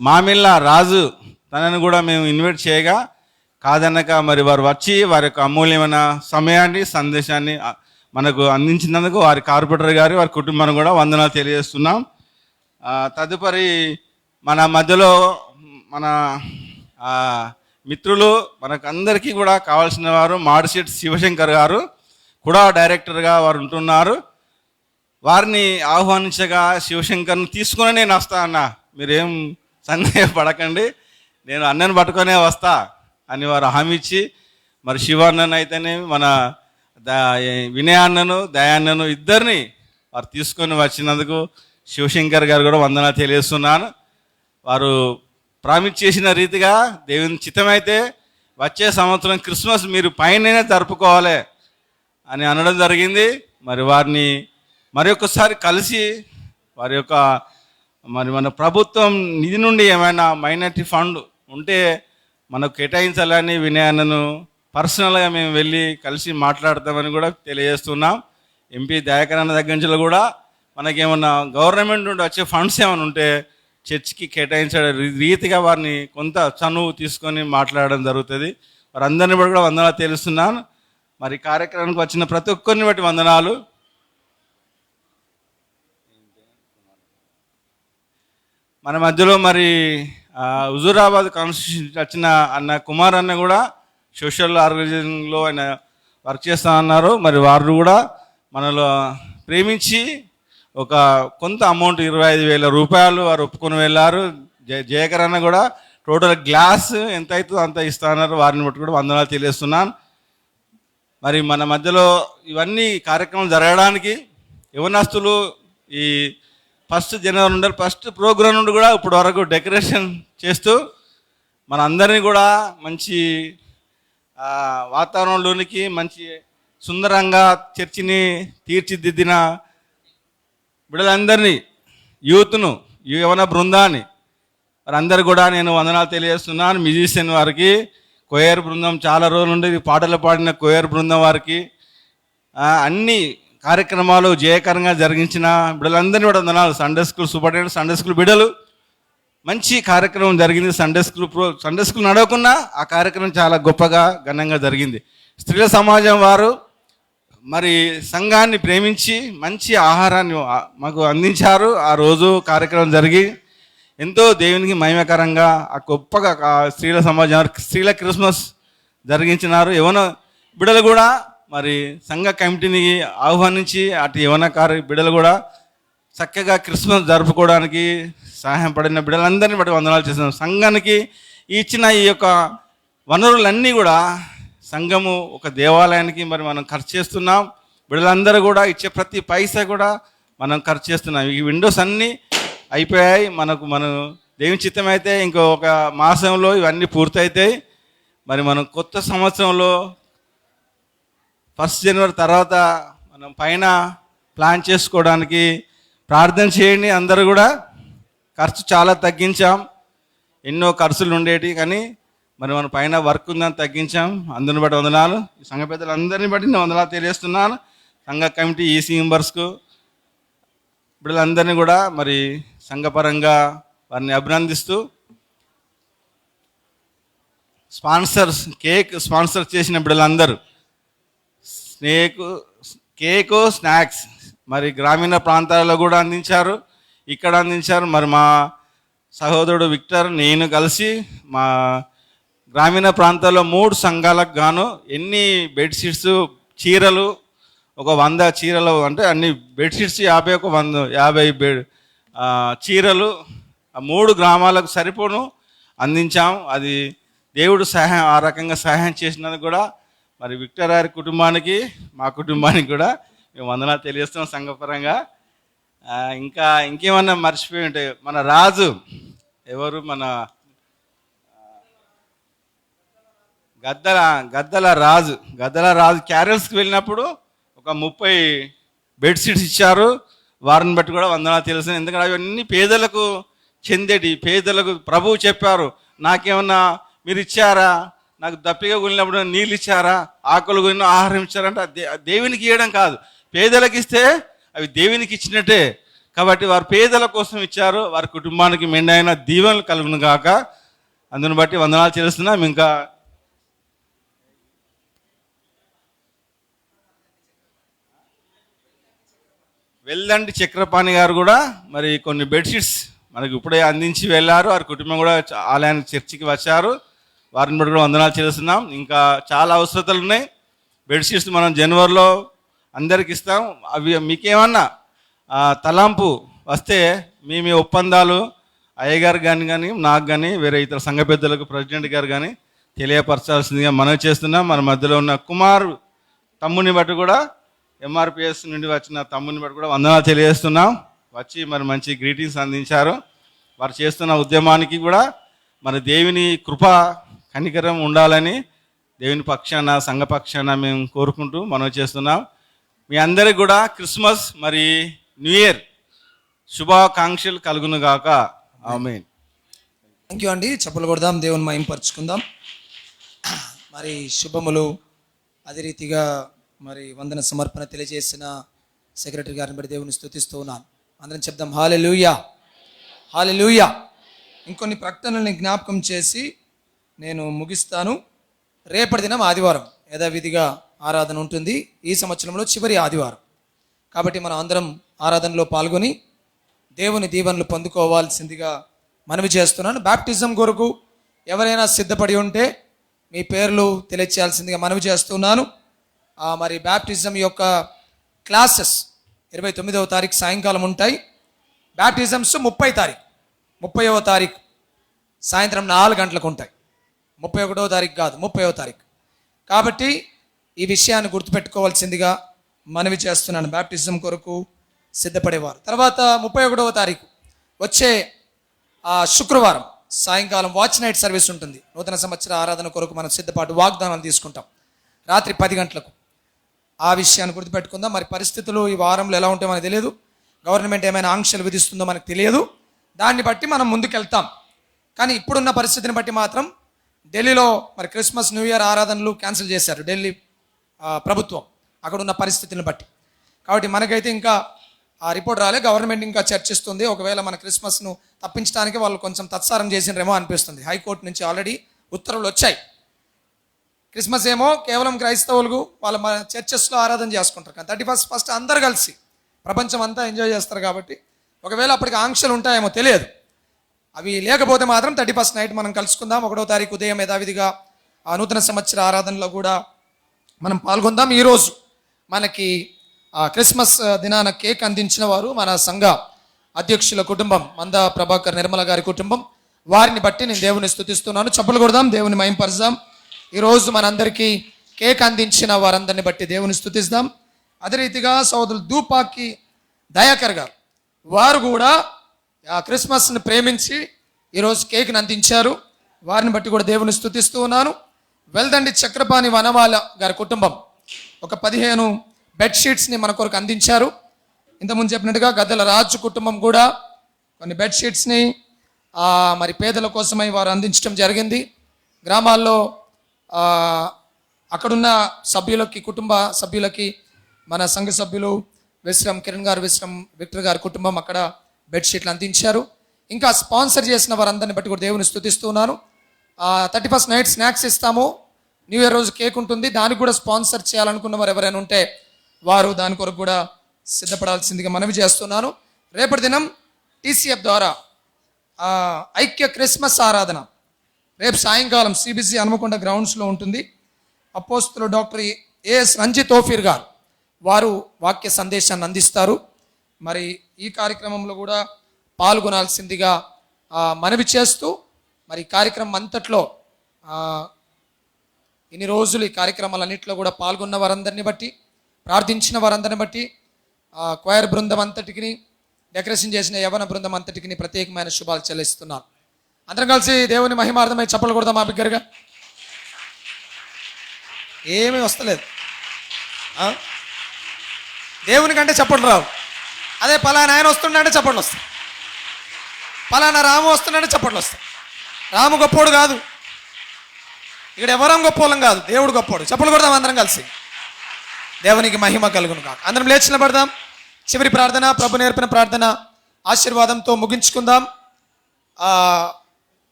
మామిళ్ళ రాజు తనను కూడా మేము ఇన్వైట్ చేయగా కాదనక మరి వారు వచ్చి వారి యొక్క అమూల్యమైన సమయాన్ని, సందేశాన్ని మనకు అందించినందుకు వారి కార్పొరేటర్ గారి వారి కుటుంబాన్ని కూడా వందనాలు తెలియజేస్తున్నాం. తదుపరి మన మధ్యలో మన మిత్రులు మనకు అందరికీ కూడా కావాల్సిన వారు మాడిశెట్టి శివశంకర్ గారు కూడా డైరెక్టర్గా వారు ఉంటున్నారు. వారిని ఆహ్వానించగా శివశంకర్ని తీసుకుని నేను వస్తా అన్న, మీరేం సందేహపడకండి, నేను అన్నను పట్టుకొనే వస్తా అని వారు హామీ ఇచ్చి మరి శివాన్నను అయితేనే మన వినయాన్నను దయాన్నను ఇద్దరిని వారు తీసుకొని వచ్చినందుకు శివశంకర్ గారు కూడా వందనాలు తెలియజేస్తున్నాను. వారు ప్రామిస్ చేసిన రీతిగా దేవుని చిత్తమైతే వచ్చే సంవత్సరం క్రిస్మస్ మీరు పైననే జరుపుకోవాలి అని అనడం జరిగింది. మరి వారిని మరొకసారి కలిసి వారి యొక్క మన ప్రభుత్వం నిధి నుండి ఏమైనా మైనారిటీ ఫండ్ ఉంటే మనకు కేటాయించాలని వినయాన్నను పర్సనల్గా మేము వెళ్ళి కలిసి మాట్లాడతామని కూడా తెలియజేస్తున్నాం. ఎంపీ దయాకర్ అన్న దగ్గర నుంచి కూడా మనకేమన్నా గవర్నమెంట్ నుండి వచ్చే ఫండ్స్ ఏమైనా ఉంటే చర్చికి కేటాయించే రీతిగా వారిని కొంత చనువు తీసుకొని మాట్లాడడం జరుగుతుంది. వారందరిని బట్టి కూడా వందనాలు తెలుస్తున్నాను. మరి కార్యక్రమానికి వచ్చిన ప్రతి ఒక్కరిని బట్టి వందనాలు. మన మధ్యలో మరి హుజూరాబాద్ కాన్స్టిట్యూషన్ వచ్చిన అన్న కుమార్ అన్న కూడా సోషల్ ఆర్గనైజేషన్లో ఆయన వర్క్ చేస్తా అన్నారు. మరి వారు కూడా మనలో ప్రేమించి ఒక కొంత అమౌంట్ 25,000 రూపాయలు వారు ఒప్పుకొని వెళ్ళారు. జయకర్ అన్న కూడా టోటల్ గ్లాస్ ఎంత అవుతుందో అంత ఇస్తా అన్నారు. వారిని బట్టి కూడా వందనాలు తెలియజేస్తున్నాను. మరి మన మధ్యలో ఇవన్నీ కార్యక్రమాలు జరగడానికి యవనస్తులు ఈ 1 జనవరి నుండి ఫస్ట్ ప్రోగ్రాం నుండి కూడా ఇప్పటి వరకు డెకరేషన్ చేస్తూ మన అందరినీ కూడా మంచి వాతావరణంలోనికి మంచి సుందరంగా చర్చిని తీర్చిదిద్దిన బిడ్డలందరినీ, యూత్ను, యవన బృందాన్ని వారందరూ కూడా నేను వందనాలు తెలియజేస్తున్నాను. మ్యూజిషియన్ వారికి, కొయర్ బృందం చాలా రోజుల నుండి పాటలు పాడిన కొయర్ బృందం వారికి, అన్ని కార్యక్రమాలు జయకరంగా జరిగించిన బిడ్డలందరినీ కూడా వందనాలు. Sunday school superintendent, Sunday school బిడ్డలు, మంచి కార్యక్రమం జరిగింది. సండే స్కూల్ నడవకున్నా ఆ కార్యక్రమం చాలా గొప్పగా ఘనంగా జరిగింది. స్త్రీల సమాజం వారు మరి సంఘాన్ని ప్రేమించి మంచి ఆహారాన్ని మాకు అందించారు. ఆ రోజు కార్యక్రమం జరిగి ఎంతో దేవునికి మహిమకరంగా ఆ గొప్పగా స్త్రీల సమాజం స్త్రీల క్రిస్మస్ జరిగించినారు. యవన బిడ్డలు కూడా మరి సంఘ కమిటీని ఆహ్వానించి అటు యవన బిడ్డలు కూడా చక్కగా క్రిస్మస్ జరుపుకోవడానికి సహాయం పడిన బిడ్డలందరినీ బట్టి వందనాలు చేస్తున్నాం. సంఘానికి ఇచ్చిన ఈ యొక్క వనరులన్నీ కూడా సంఘము ఒక దేవాలయానికి మరి మనం ఖర్చు చేస్తున్నాం. బిడ్డలందరూ కూడా ఇచ్చే ప్రతి పైసా కూడా మనం ఖర్చు చేస్తున్నాం. ఈ విండోస్ అన్నీ అయిపోయాయి. మన దేవుని చిత్తం అయితే ఇంకో ఒక మాసంలో ఇవన్నీ పూర్తయితాయి. మరి మనం కొత్త సంవత్సరంలో 1 జనవరి తర్వాత మనం పైన ప్లాన్ చేసుకోవడానికి ప్రార్థన చేయండి. అందరూ కూడా ఖర్చు చాలా తగ్గించాం. ఎన్నో ఖర్చులు ఉండేవి కానీ మరి మన పైన వర్క్ ఉందని తగ్గించాం. అందరిని బట్టి వందనాలు. ఈ సంఘ పెద్దలందరినీ బట్టి నేను వందనాలు తెలియజేస్తున్నాను. సంఘ కమిటీ ఈసీ మెంబర్స్కు బిడ్డలందరినీ కూడా మరి సంఘపరంగా వారిని అభినందిస్తూ కేక్ స్పాన్సర్ చేసిన బిడ్డలందరూ కేకు స్నాక్స్ మరి గ్రామీణ ప్రాంతాలలో కూడా అందించారు, ఇక్కడ అందించారు. మరి మా సహోదరుడు విక్టర్ నేను కలిసి మా గ్రామీణ ప్రాంతాల్లో 3 సంఘాలకు గాను ఎన్ని బెడ్షీట్స్, చీరలు, ఒక 100 చీరలు, అంటే అన్ని బెడ్షీట్స్ 50 చీరలు ఆ 3 గ్రామాలకు సరిపోను అందించాం. అది దేవుడు సహాయం, ఆ రకంగా సహాయం చేసినందుకు కూడా మరి విక్టర్ గారి కుటుంబానికి, మా కుటుంబానికి కూడా మేము వందనాలు తెలియజేస్తున్నాం సంఘపరంగా. ఇంకేమన్నా మర్చిపోయి ఉంటే మన రాజు ఎవరు, మన గద్దల రాజు క్యారల్స్కి వెళ్ళినప్పుడు ఒక 30 బెడ్షీట్స్ ఇచ్చారు. వారిని బట్టి కూడా వందనాలు తెలుసు. ఎందుకంటే అవన్నీ పేదలకు చెందేటి, పేదలకు ప్రభువు చెప్పారు. నాకేమన్నా మీరు ఇచ్చారా, నాకు దప్పిగా కొలినప్పుడు నీళ్ళు ఇచ్చారా, ఆకులు కొలిన ఆహారం ఇచ్చారంటే దేవునికి ఇవ్వడం కాదు, పేదలకు ఇస్తే అవి దేవునికి ఇచ్చినట్టే. కాబట్టి వారు పేదల కోసం ఇచ్చారు. వారి కుటుంబానికి మెండైన దీవెనలు కలుగును గాక. అందుని బట్టి వందనాలు చెల్లిస్తున్నాం. ఇంకా వెల్దండి చక్రపాణి గారు కూడా మరి కొన్ని బెడ్షీట్స్ మనకు ఇప్పుడే అందించి వెళ్ళారు. వారి కుటుంబం కూడా ఆలయానికి చర్చికి వచ్చారు. వారిని బట్టి కూడా వందనాలు చెల్లిస్తున్నాం. ఇంకా చాలా అవసరతలు ఉన్నాయి. బెడ్షీట్స్ మనం జనవరిలో అందరికి ఇస్తాం. అవి మీకేమన్నా తలాంపు వస్తే మీ ఒప్పందాలు అయ్యగారు కానీ నాకు కానీ వేరే ఇతర సంఘ పెద్దలకు, ప్రెసిడెంట్ గారు కానీ తెలియపరచాల్సిందిగా మనవి చేస్తున్నాం. మన మధ్యలో ఉన్న కుమార్ తమ్ముని బట్టి కూడా, ఎంఆర్పిఎస్ నుండి వచ్చిన తమ్ముని బట్టి కూడా వందనాలు తెలియజేస్తున్నాం. వచ్చి మరి మంచి గ్రీటింగ్స్ అందించారు. వారు చేస్తున్న ఉద్యమానికి కూడా మన దేవుని కృప కనికరం ఉండాలని దేవుని పక్షాన, సంఘ పక్షాన మేము కోరుకుంటూ మనవి చేస్తున్నాం. మీ అందరికి కూడా క్రిస్మస్ మరి న్యూ ఇయర్ శుభాకాంక్షలు కలుగును గాక. ఆమేన్. థ్యాంక్ యూ అండి. చప్పలు కొడదాం, దేవుని మహింపరచుకుందాం. మరి శుభములు, అదే రీతిగా మరి వందన సమర్పణ తెలియజేసిన సెక్రటరీ గారిని బట్టి దేవుని స్తుతిస్తూ ఉన్నాను. అందరం చెప్దాం హల్లెలూయా, హల్లెలూయా. ఇంకొన్ని ప్రకటనల్ని జ్ఞాపకం చేసి నేను ముగిస్తాను. రేపటి దినం ఆదివారం యథావిధిగా ఆరాధన ఉంటుంది. ఈ సంవత్సరంలో చివరి ఆదివారం కాబట్టి మనం అందరం ఆరాధనలో పాల్గొని దేవుని దీవెనలు పొందుకోవాల్సిందిగా మనవి చేస్తున్నాను. బ్యాప్టిజం కొరకు ఎవరైనా సిద్ధపడి ఉంటే మీ పేర్లు తెలియచేయాల్సిందిగా మనవి చేస్తున్నాను. మరి బ్యాప్టిజం యొక్క క్లాసెస్ 29వ తారీఖు సాయంకాలం ఉంటాయి. బ్యాప్టిజమ్స్ 30వ తారీఖు సాయంత్రం 4 గంటలకు ఉంటాయి. 31వ తారీఖు కాదు, 30వ తారీఖు. కాబట్టి ఈ విషయాన్ని గుర్తుపెట్టుకోవాల్సిందిగా మనవి చేస్తున్నాను. బ్యాప్టిజం కొరకు సిద్ధపడేవారు. తర్వాత 31వ తారీఖు వచ్చే శుక్రవారం సాయంకాలం వాచ్ నైట్ సర్వీస్ ఉంటుంది. నూతన సంవత్సర ఆరాధన కొరకు మనం సిద్ధపాటు వాగ్దానాలు తీసుకుంటాం రాత్రి 10 గంటలకు. ఆ విషయాన్ని గుర్తుపెట్టుకుందాం. మరి పరిస్థితులు ఈ వారంలో ఎలా ఉంటాయో మనకు తెలియదు. గవర్నమెంట్ ఏమైనా ఆంక్షలు విధిస్తుందో మనకు తెలియదు. దాన్ని బట్టి మనం ముందుకెళ్తాం. కానీ ఇప్పుడున్న పరిస్థితిని బట్టి మాత్రం ఢిల్లీలో మరి క్రిస్మస్ న్యూ ఇయర్ ఆరాధనలు క్యాన్సిల్ చేశారు ఢిల్లీ ప్రభుత్వం, అక్కడ ఉన్న పరిస్థితిని బట్టి. కాబట్టి మనకైతే ఇంకా ఆ రిపోర్ట్ రాలే. గవర్నమెంట్ ఇంకా చర్చిస్తుంది. ఒకవేళ మన క్రిస్మస్ను తప్పించడానికి వాళ్ళు కొంచెం తత్సారం చేసినరేమో అనిపిస్తుంది. హైకోర్టు నుంచి ఆల్రెడీ ఉత్తర్వులు వచ్చాయి. క్రిస్మస్ ఏమో కేవలం క్రైస్తవులు వాళ్ళ మన చర్చెస్లో ఆరాధన చేసుకుంటారు. కానీ 31st అందరు కలిసి ప్రపంచం అంతా ఎంజాయ్ చేస్తారు. కాబట్టి ఒకవేళ అప్పటికి ఆంక్షలు ఉంటాయేమో తెలియదు. అవి లేకపోతే మాత్రం 31st నైట్ మనం కలుసుకుందాం. 1వ తారీఖు ఉదయం యథావిధిగా ఆ నూతన సంవత్సర ఆరాధనలో కూడా మనం పాల్గొందాం. ఈరోజు మనకి క్రిస్మస్ దినాన కేక్ అందించిన వారు మన సంఘ అధ్యక్షుల కుటుంబం, మంద ప్రభాకర్ నిర్మల గారి కుటుంబం. వారిని బట్టి నేను దేవుని స్తుతిస్తున్నాను. చప్పలు కొడదాం, దేవుని మహింపరుద్దాం. ఈరోజు మనందరికీ కేక్ అందించిన వారందరిని బట్టి దేవుని స్తుతిస్తాం. అదే రీతిగా సోదరులు దూపాకి దయాకర్ గారు, వారు కూడా ఆ క్రిస్మస్ని ప్రేమించి ఈరోజు కేక్ని అందించారు. వారిని బట్టి కూడా దేవుని స్తుతిస్తూ ఉన్నాను. వెల్దండి చక్రపాణి వనవాల గారి కుటుంబం ఒక 15 బెడ్షీట్స్ని మన కొరకు అందించారు. ఇంతకుముందు చెప్పినట్టుగా గద్దెల రాజు కుటుంబం కూడా కొన్ని బెడ్షీట్స్ని మరి పేదల కోసమై వారు అందించడం జరిగింది. గ్రామాల్లో అక్కడున్న సభ్యులకి, కుటుంబ సభ్యులకి మన సంఘ సభ్యులు విశ్రమ్ కిరణ్ గారు, విశ్రమ్ విక్టర్ గారి కుటుంబం అక్కడ బెడ్షీట్లు అందించారు. ఇంకా స్పాన్సర్ చేసిన వారందరిని బట్టి కూడా దేవుని స్తుతిస్తున్నాను. 31st నైట్ స్నాక్స్ ఇస్తాము. న్యూ ఇయర్ రోజు కేక్ ఉంటుంది. దానికి కూడా స్పాన్సర్ చేయాలనుకున్న వారు ఎవరైనా ఉంటే వారు దాని కొరకు కూడా సిద్ధపడాల్సిందిగా మనవి చేస్తున్నాను. రేపటి దినం TCF ద్వారా ఐక్య క్రిస్మస్ ఆరాధన రేపు సాయంకాలం CBC హనుమకొండ గ్రౌండ్స్లో ఉంటుంది. అపోస్తులు డాక్టర్ AS రంజిత్ ఓఫీర్ గారు వారు వాక్య సందేశాన్ని అందిస్తారు. మరి ఈ కార్యక్రమంలో కూడా పాల్గొనాల్సిందిగా మనవి చేస్తూ, మరి కార్యక్రమం అంతట్లో ఇన్ని రోజులు ఈ కార్యక్రమాలన్నింటిలో కూడా పాల్గొన్న వారందరిని బట్టి, ప్రార్థించిన వారందరిని బట్టి, క్వైర్ బృందం అంతటికి, డెకరేషన్ చేసిన యవన బృందం అంతటికి ప్రత్యేకమైన శుభాలు చెల్లిస్తున్నాను. అందరం కలిసి దేవుని మహిమార్థమై చప్పలు కొడదాం మా బిగ్గరగా. ఏమీ వస్తలేదు. దేవుని కంటే చప్పట్లు రావు. అదే పలానా ఆయన వస్తుండే చప్పట్లు వస్తాయి. పలానా రాము వస్తుండే చప్పట్లు వస్తాయి. రాము గొప్పోడు కాదు, ఇక్కడ ఎవరం గొప్పోలం కాదు, దేవుడు గొప్పోడు. చప్పలు కొడదాం అందరం కలిసి. దేవునికి మహిమ కలుగును కాక. అందరం లేచి నిలబడదాం. చివరి ప్రార్థన, ప్రభు నేర్పిన ప్రార్థన ఆశీర్వాదంతో ముగించుకుందాం.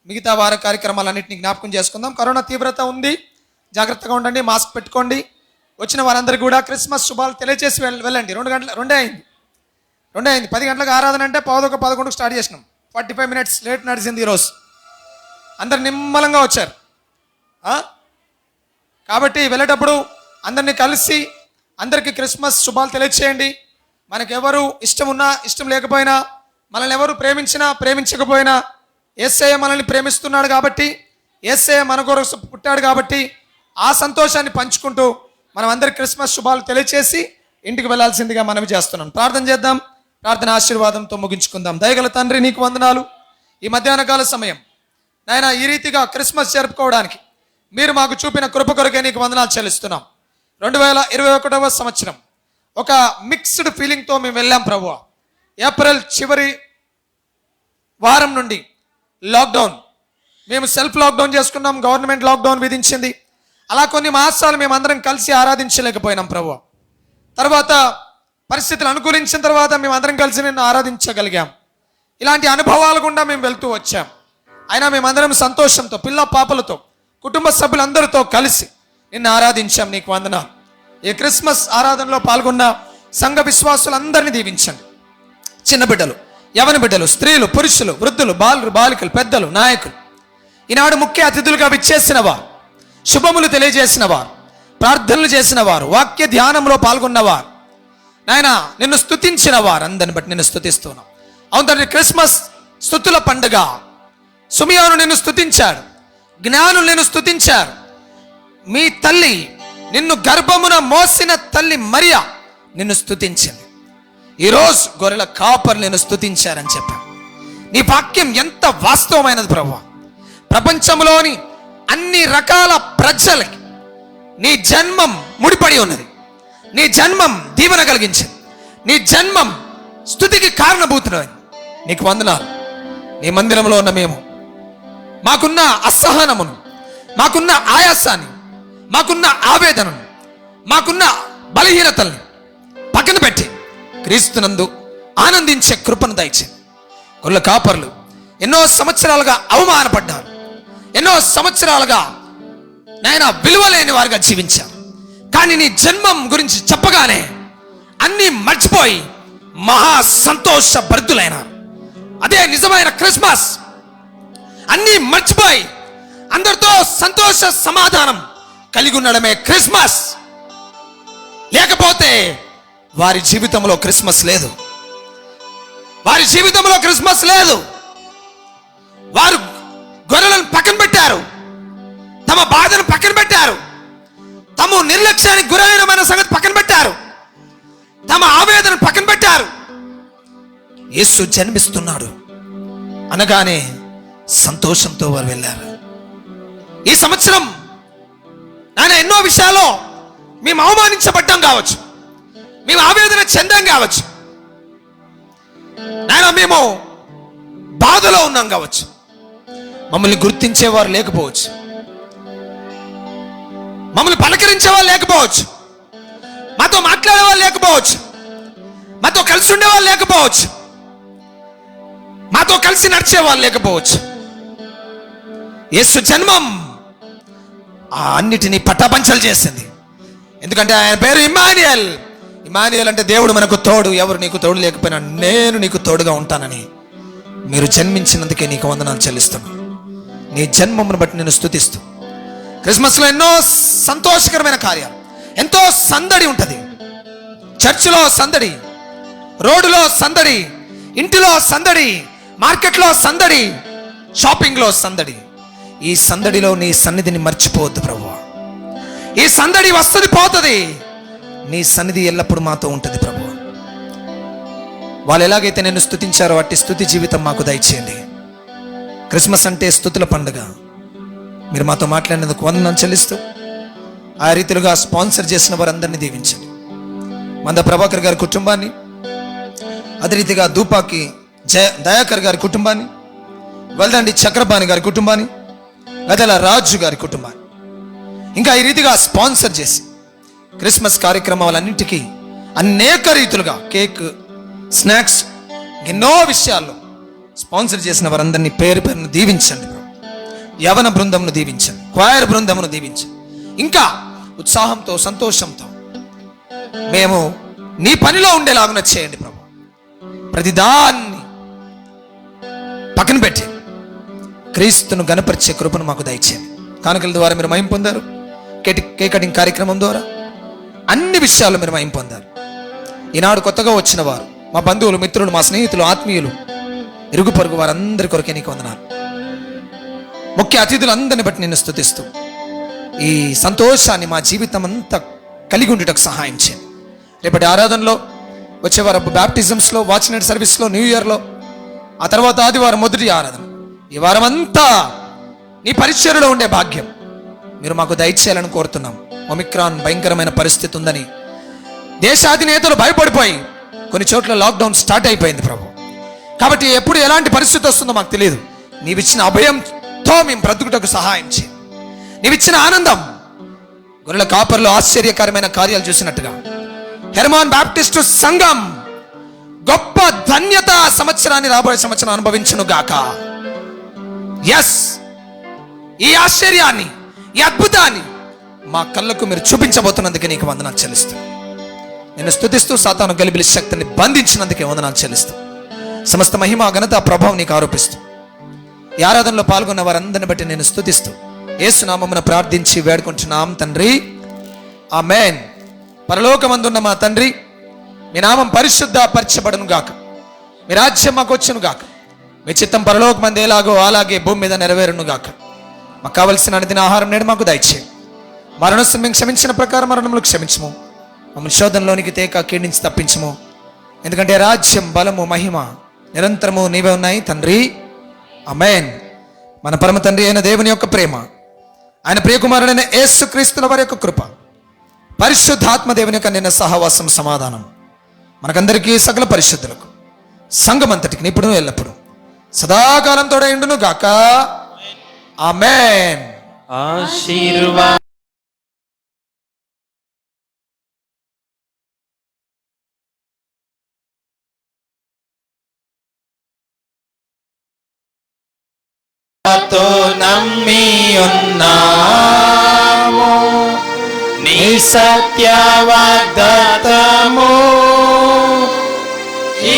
మిగతా వార కార్యక్రమాలన్నింటినీ జ్ఞాపకం చేసుకుందాం. కరోనా తీవ్రత ఉంది, జాగ్రత్తగా ఉండండి, మాస్క్ పెట్టుకోండి. వచ్చిన వారందరికీ కూడా క్రిస్మస్ శుభాలు తెలియజేసి వెళ్ళండి. 2 అయింది. 10 గంటలకు ఆరాధన అంటే 11:11 స్టార్ట్ చేసినాం. 45 minutes లేట్ నడిచింది ఈరోజు. అందరు నిమ్మలంగా వచ్చారు. కాబట్టి వెళ్ళేటప్పుడు అందరినీ కలిసి అందరికీ క్రిస్మస్ శుభాలు తెలియచేయండి. మనకెవరు ఇష్టం ఉన్నా ఇష్టం లేకపోయినా, మనల్ని ఎవరు ప్రేమించినా ప్రేమించకపోయినా, యేసయ్య మనల్ని ప్రేమిస్తున్నాడు కాబట్టి, యేసయ్య మన కొరకు పుట్టాడు కాబట్టి ఆ సంతోషాన్ని పంచుకుంటూ మనం అందరి క్రిస్మస్ శుభాలు తెలియచేసి ఇంటికి వెళ్ళాల్సిందిగా మనవి చేస్తున్నాం. ప్రార్థన చేద్దాం. ప్రార్థన ఆశీర్వాదంతో ముగించుకుందాం. దయగల తండ్రి, నీకు వందనాలు. ఈ మధ్యాహ్న కాల సమయం నాయన ఈ రీతిగా క్రిస్మస్ జరుపుకోవడానికి మీరు మాకు చూపిన కృప కొరకే నీకు వందనాలు చెల్లిస్తున్నాం. 2021వ సంవత్సరం ఒక మిక్స్డ్ ఫీలింగ్తో మేము వెళ్ళాం ప్రభువా. ఏప్రిల్ చివరి వారం నుండి లాక్డౌన్, మేము సెల్ఫ్ లాక్డౌన్ చేసుకున్నాం. గవర్నమెంట్ లాక్డౌన్ విధించింది. అలా కొన్ని మాసాలు మేమందరం కలిసి ఆరాధించలేకపోయినాం ప్రభువా. తర్వాత పరిస్థితులు అనుకూలించిన తర్వాత మేము అందరం కలిసి నిన్ను ఆరాధించగలిగాం. ఇలాంటి అనుభవాల గుండా మేము వెళ్తూ వచ్చాం. అయినా మేమందరం సంతోషంతో పిల్ల పాపలతో కుటుంబ సభ్యులందరితో కలిసి నిన్ను ఆరాధించాం. నీకు వందనాలు. ఈ క్రిస్మస్ ఆరాధనలో పాల్గొన్న సంఘ విశ్వాసులందరినీ దీవించండి. చిన్న బిడ్డలు, యవన బిడ్డలు, స్త్రీలు, పురుషులు, వృద్ధులు, బాలురు, బాలికలు, పెద్దలు, నాయకులు, ఈనాడు ముఖ్య అతిథులుగా విచ్చేసిన వారు, శుభములు తెలియజేసిన వారు, ప్రార్థనలు చేసిన వారు, వాక్య ధ్యానంలో పాల్గొన్నవారు, నాయన నిన్ను స్తుతించిన వారు అందరిని బట్టి నిన్ను స్తుతిస్తున్నాం. అవును తండ్రి, క్రిస్మస్ స్తుతుల పండుగ. సుమియోను నిన్ను స్తుతించాడు, జ్ఞానులు నిన్ను స్తుతించారు. మీ తల్లి, నిన్ను గర్భమున మోసిన తల్లి మరియా నిన్ను స్తుతించింది. ఈరోజు గొర్రెల కాపర్లు నిన్ను స్తుతించారని చెప్పాను. నీ వాక్యం ఎంత వాస్తవమైనది ప్రభువా. ప్రపంచంలోని అన్ని రకాల ప్రజలకి నీ జన్మం ముడిపడి ఉన్నది. నీ జన్మం దీవెన కలిగించింది. నీ జన్మం స్తుతికి కారణభూతున్నది. నీకు వందనాలు. నీ మందిరంలో ఉన్న మేము మాకున్న అసహనమును, మాకున్న ఆయాసాన్ని, మాకున్న ఆవేదనను, మాకున్న బలహీనతల్ని పక్కన పెట్టి క్రీస్తునందు ఆనందించే కృపను దయచేయండి. గొర్రెల కాపర్లు ఎన్నో సంవత్సరాలుగా అవమానపడ్డారు, ఎన్నో సంవత్సరాలుగా నాయన విలువలేని వారుగా జీవించారు. కానీ నీ జన్మం గురించి చెప్పగానే అన్నీ మర్చిపోయి మహా సంతోష భరితులైనారు. అదే నిజమైన క్రిస్మస్. అన్నీ మర్చిపోయి అందరితో సంతోష సమాధానం కలిగి ఉండడమే క్రిస్మస్. లేకపోతే వారి జీవితంలో క్రిస్మస్ లేదు. వారి జీవితంలో క్రిస్మస్ లేదు. వారు గొర్రెలను పక్కన పెట్టారు, తమ బాధను పక్కన పెట్టారు, తమ నిర్లక్ష్యానికి గురైన సంగతి పక్కన పెట్టారు, తమ ఆవేదన పక్కన పెట్టారు. యేసు జన్మిస్తున్నాడు అనగానే సంతోషంతో వారు వెళ్ళారు. ఈ సంవత్సరం ఆయన ఎన్నో విషయాల్లో మేము అవమానించబడ్డాం కావచ్చు, మేము ఆవేదన చెందాం కావచ్చు, నాయన మేము బాధలో ఉన్నాం కావచ్చు. మమ్మల్ని గుర్తించేవారు లేకపోవచ్చు, మమ్మల్ని పలకరించేవారు లేకపోవచ్చు, మాతో మాట్లాడేవాళ్ళు లేకపోవచ్చు, మాతో కలిసి ఉండేవాళ్ళు లేకపోవచ్చు, మాతో కలిసి నడిచేవాళ్ళు లేకపోవచ్చు. యేసు జన్మం ఆ అన్నిటినీ పటాపంచలు చేసింది. ఎందుకంటే ఆయన పేరు ఇమ్మానుయేల్. ఇమ్మానుయేల్ అంటే దేవుడు మనకు తోడు. ఎవరు నీకు తోడు లేకపోయినా నేను నీకు తోడుగా ఉంటానని. మీరు జన్మించినందుకే నీకు వందనాలు చెల్లిస్తున్నాను. నీ జన్మమును బట్టి నేను స్తుతిస్తూ, క్రిస్మస్లో ఎన్నో సంతోషకరమైన కార్యాలు, ఎంతో సందడి ఉంటుంది. చర్చిలో సందడి, రోడ్డులో సందడి, ఇంటిలో సందడి, మార్కెట్లో సందడి, షాపింగ్లో సందడి. ఈ సందడిలో నీ సన్నిధిని మర్చిపోవద్దు ప్రభువా. ఈ సందడి వస్తుంది పోతుంది, నీ సన్నిధి ఎల్లప్పుడూ మాతో ఉంటుంది ప్రభువా. వాళ్ళు ఎలాగైతే నేను స్తుతించారో అట్టి స్తుతి జీవితం మాకు దయచేయండి. క్రిస్మస్ అంటే స్తుతుల పండుగ. మీరు మాతో మాట్లాడినందుకు వందనం చెల్లిస్తూ ఆ రీతిలుగా స్పాన్సర్ చేసిన వారందరినీ దీవించండి. మంద ప్రభాకర్ గారి కుటుంబాన్ని, అదే రీతిగా దూపాకి దయాకర్ గారి కుటుంబాన్ని, వెల్దండి చక్రపాణి గారి కుటుంబాన్ని, గదల రాజు గారి కుటుంబాన్ని, ఇంకా ఈ రీతిగా స్పాన్సర్ చేసి క్రిస్మస్ కార్యక్రమాలన్నింటికీ అనేక రీతులుగా కేక్, స్నాక్స్, ఎన్నో విషయాల్లో స్పాన్సర్ చేసిన వారందరినీ పేరు పేరును దీవించండి. యవన బృందమును దీవించండి, క్వైర్ బృందమును దీవించండి. ఇంకా ఉత్సాహంతో సంతోషంతో మేము నీ పనిలో ఉండేలాగున చేయండి ప్రభు. ప్రతిదాన్ని పక్కన పెట్టి క్రీస్తును గణపరిచే కృపను మాకు దయచేయండి. కానుకల ద్వారా మీరు మహిమ పొందారు. కేక్ కటింగ్ కార్యక్రమం ద్వారా అన్ని విషయాల్లో మీరు మహిమ పొందారు. ఈనాడు కొత్తగా వచ్చిన వారు, మా బంధువులు, మిత్రులు, మా స్నేహితులు, ఆత్మీయులు, ఇరుగు పొరుగు వారందరి కొరకే నీకు వందనాలు. ముఖ్య అతిథులందరిని బట్టి నిన్ను స్తుతిస్తూ ఈ సంతోషాన్ని మా జీవితం అంతా కలిగి ఉండేటకు సహాయం చేయండి. రేపటి ఆరాధనలో, వచ్చేవారు బ్యాప్టిజమ్స్లో, వాచ్ నైట్ సర్వీస్లో, న్యూ ఇయర్లో, ఆ తర్వాత ఆదివారం మొదటి ఆరాధన, ఈ వారం అంతా నీ పరిచర్యలో ఉండే భాగ్యం మీరు మాకు దయచేయాలని కోరుతున్నాం. ఒమిక్రాన్ భయంకరమైన పరిస్థితి ఉందని దేశాధినేతలు భయపడిపోయి కొన్ని చోట్ల లాక్డౌన్ స్టార్ట్ అయిపోయింది ప్రభు. కాబట్టి ఎప్పుడు ఎలాంటి పరిస్థితి వస్తుందో మాకు తెలియదు. నీవిచ్చిన అభయంతో మేము బ్రతుకుటకు సహాయం చేయి. నీవిచ్చిన ఆనందం, గొర్రెల కాపర్లో ఆశ్చర్యకరమైన కార్యాలు చూసినట్టుగా హెర్మోన్ బాప్టిస్టు సంఘం గొప్ప ధన్యత సంవత్సరాన్ని రాబోయే సంవత్సరం అనుభవించును గాక. ఎస్, ఈ ఆశ్చర్యాన్ని, ఈ అద్భుతాన్ని మా కళ్ళకు మీరు చూపించబోతున్నందుకే నీకు వందనాలు చెల్లిస్తూ, నేను స్తుతిస్తూ సాతాను గలిబిలి శక్తిని బంధించినందుకే వందనాలు చెల్లిస్తూ, సమస్త మహిమ ఘనత ప్రభావం నీకు ఆరోపిస్తూ, ఈ ఆరాధనలో పాల్గొన్న వారందరిని బట్టి నేను స్తుతిస్తూ యేసు నామమున ప్రార్థించి వేడుకుంటున్నాం తండ్రి, ఆమేన్. పరలోకమందున్న మా తండ్రి, మీ నామం పరిశుద్ధపరచబడును గాక, మీ రాజ్యం మాకు వచ్చును గాక, మీ చిత్తం పరలోకమందు ఎలాగో అలాగే భూమి మీద నెరవేరును గాక. మాకు కావలసిన అనుదిన ఆహారం నేడు మాకు దయచేయి. మరణం మేము క్షమించిన ప్రకారం మరణములు క్షమించము, మమ్మల్ని శోధనలోనికి తేక కీడించి తప్పించము. ఎందుకంటే రాజ్యం, బలము, మహిమ నిరంతరము నీవే ఉన్నాయి తండ్రి, ఆమేన్. మన పరమ తండ్రి అయిన దేవుని యొక్క ప్రేమ, ఆయన ప్రియకుమారుడైన యేసుక్రీస్తుల వారి యొక్క కృప, పరిశుద్ధాత్మ దేవుని యొక్క నిన్న సహవాసం, సమాధానం మనకందరికీ సకల పరిశుద్ధులకు సంఘమంతటికి ఇప్పుడు ఎల్లప్పుడు సదాకాలం తోడైండును గాక. ఆమేన్. ఆశీర్వాద తో నమ్మి ఉన్నాము, నీ సత్య వాగ్దానము ఈ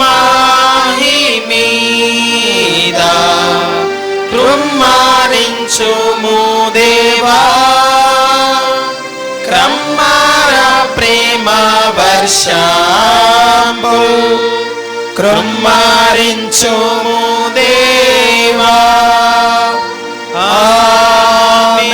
మాహి మీద కృమ్మారించుము దేవా, క్రమ్మార ప్రేమ వర్షంబు కృమ్మారించుము దేవా. ఆమేన్.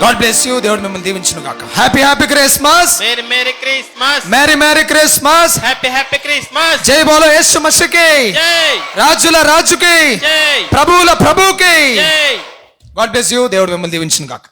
God bless you. దేవుడు మిమ్మల్ని దీవించును గాక. Happy happy Christmas. Merry merry Christmas. Merry merry Christmas. Happy happy Christmas. జై బోలో యేసు మసీకి. జై. రాజుల రాజుకి. జై. ప్రభువుల ప్రభువుకి. జై. God bless you. దేవుడు మిమ్మల్ని దీవించును గాక.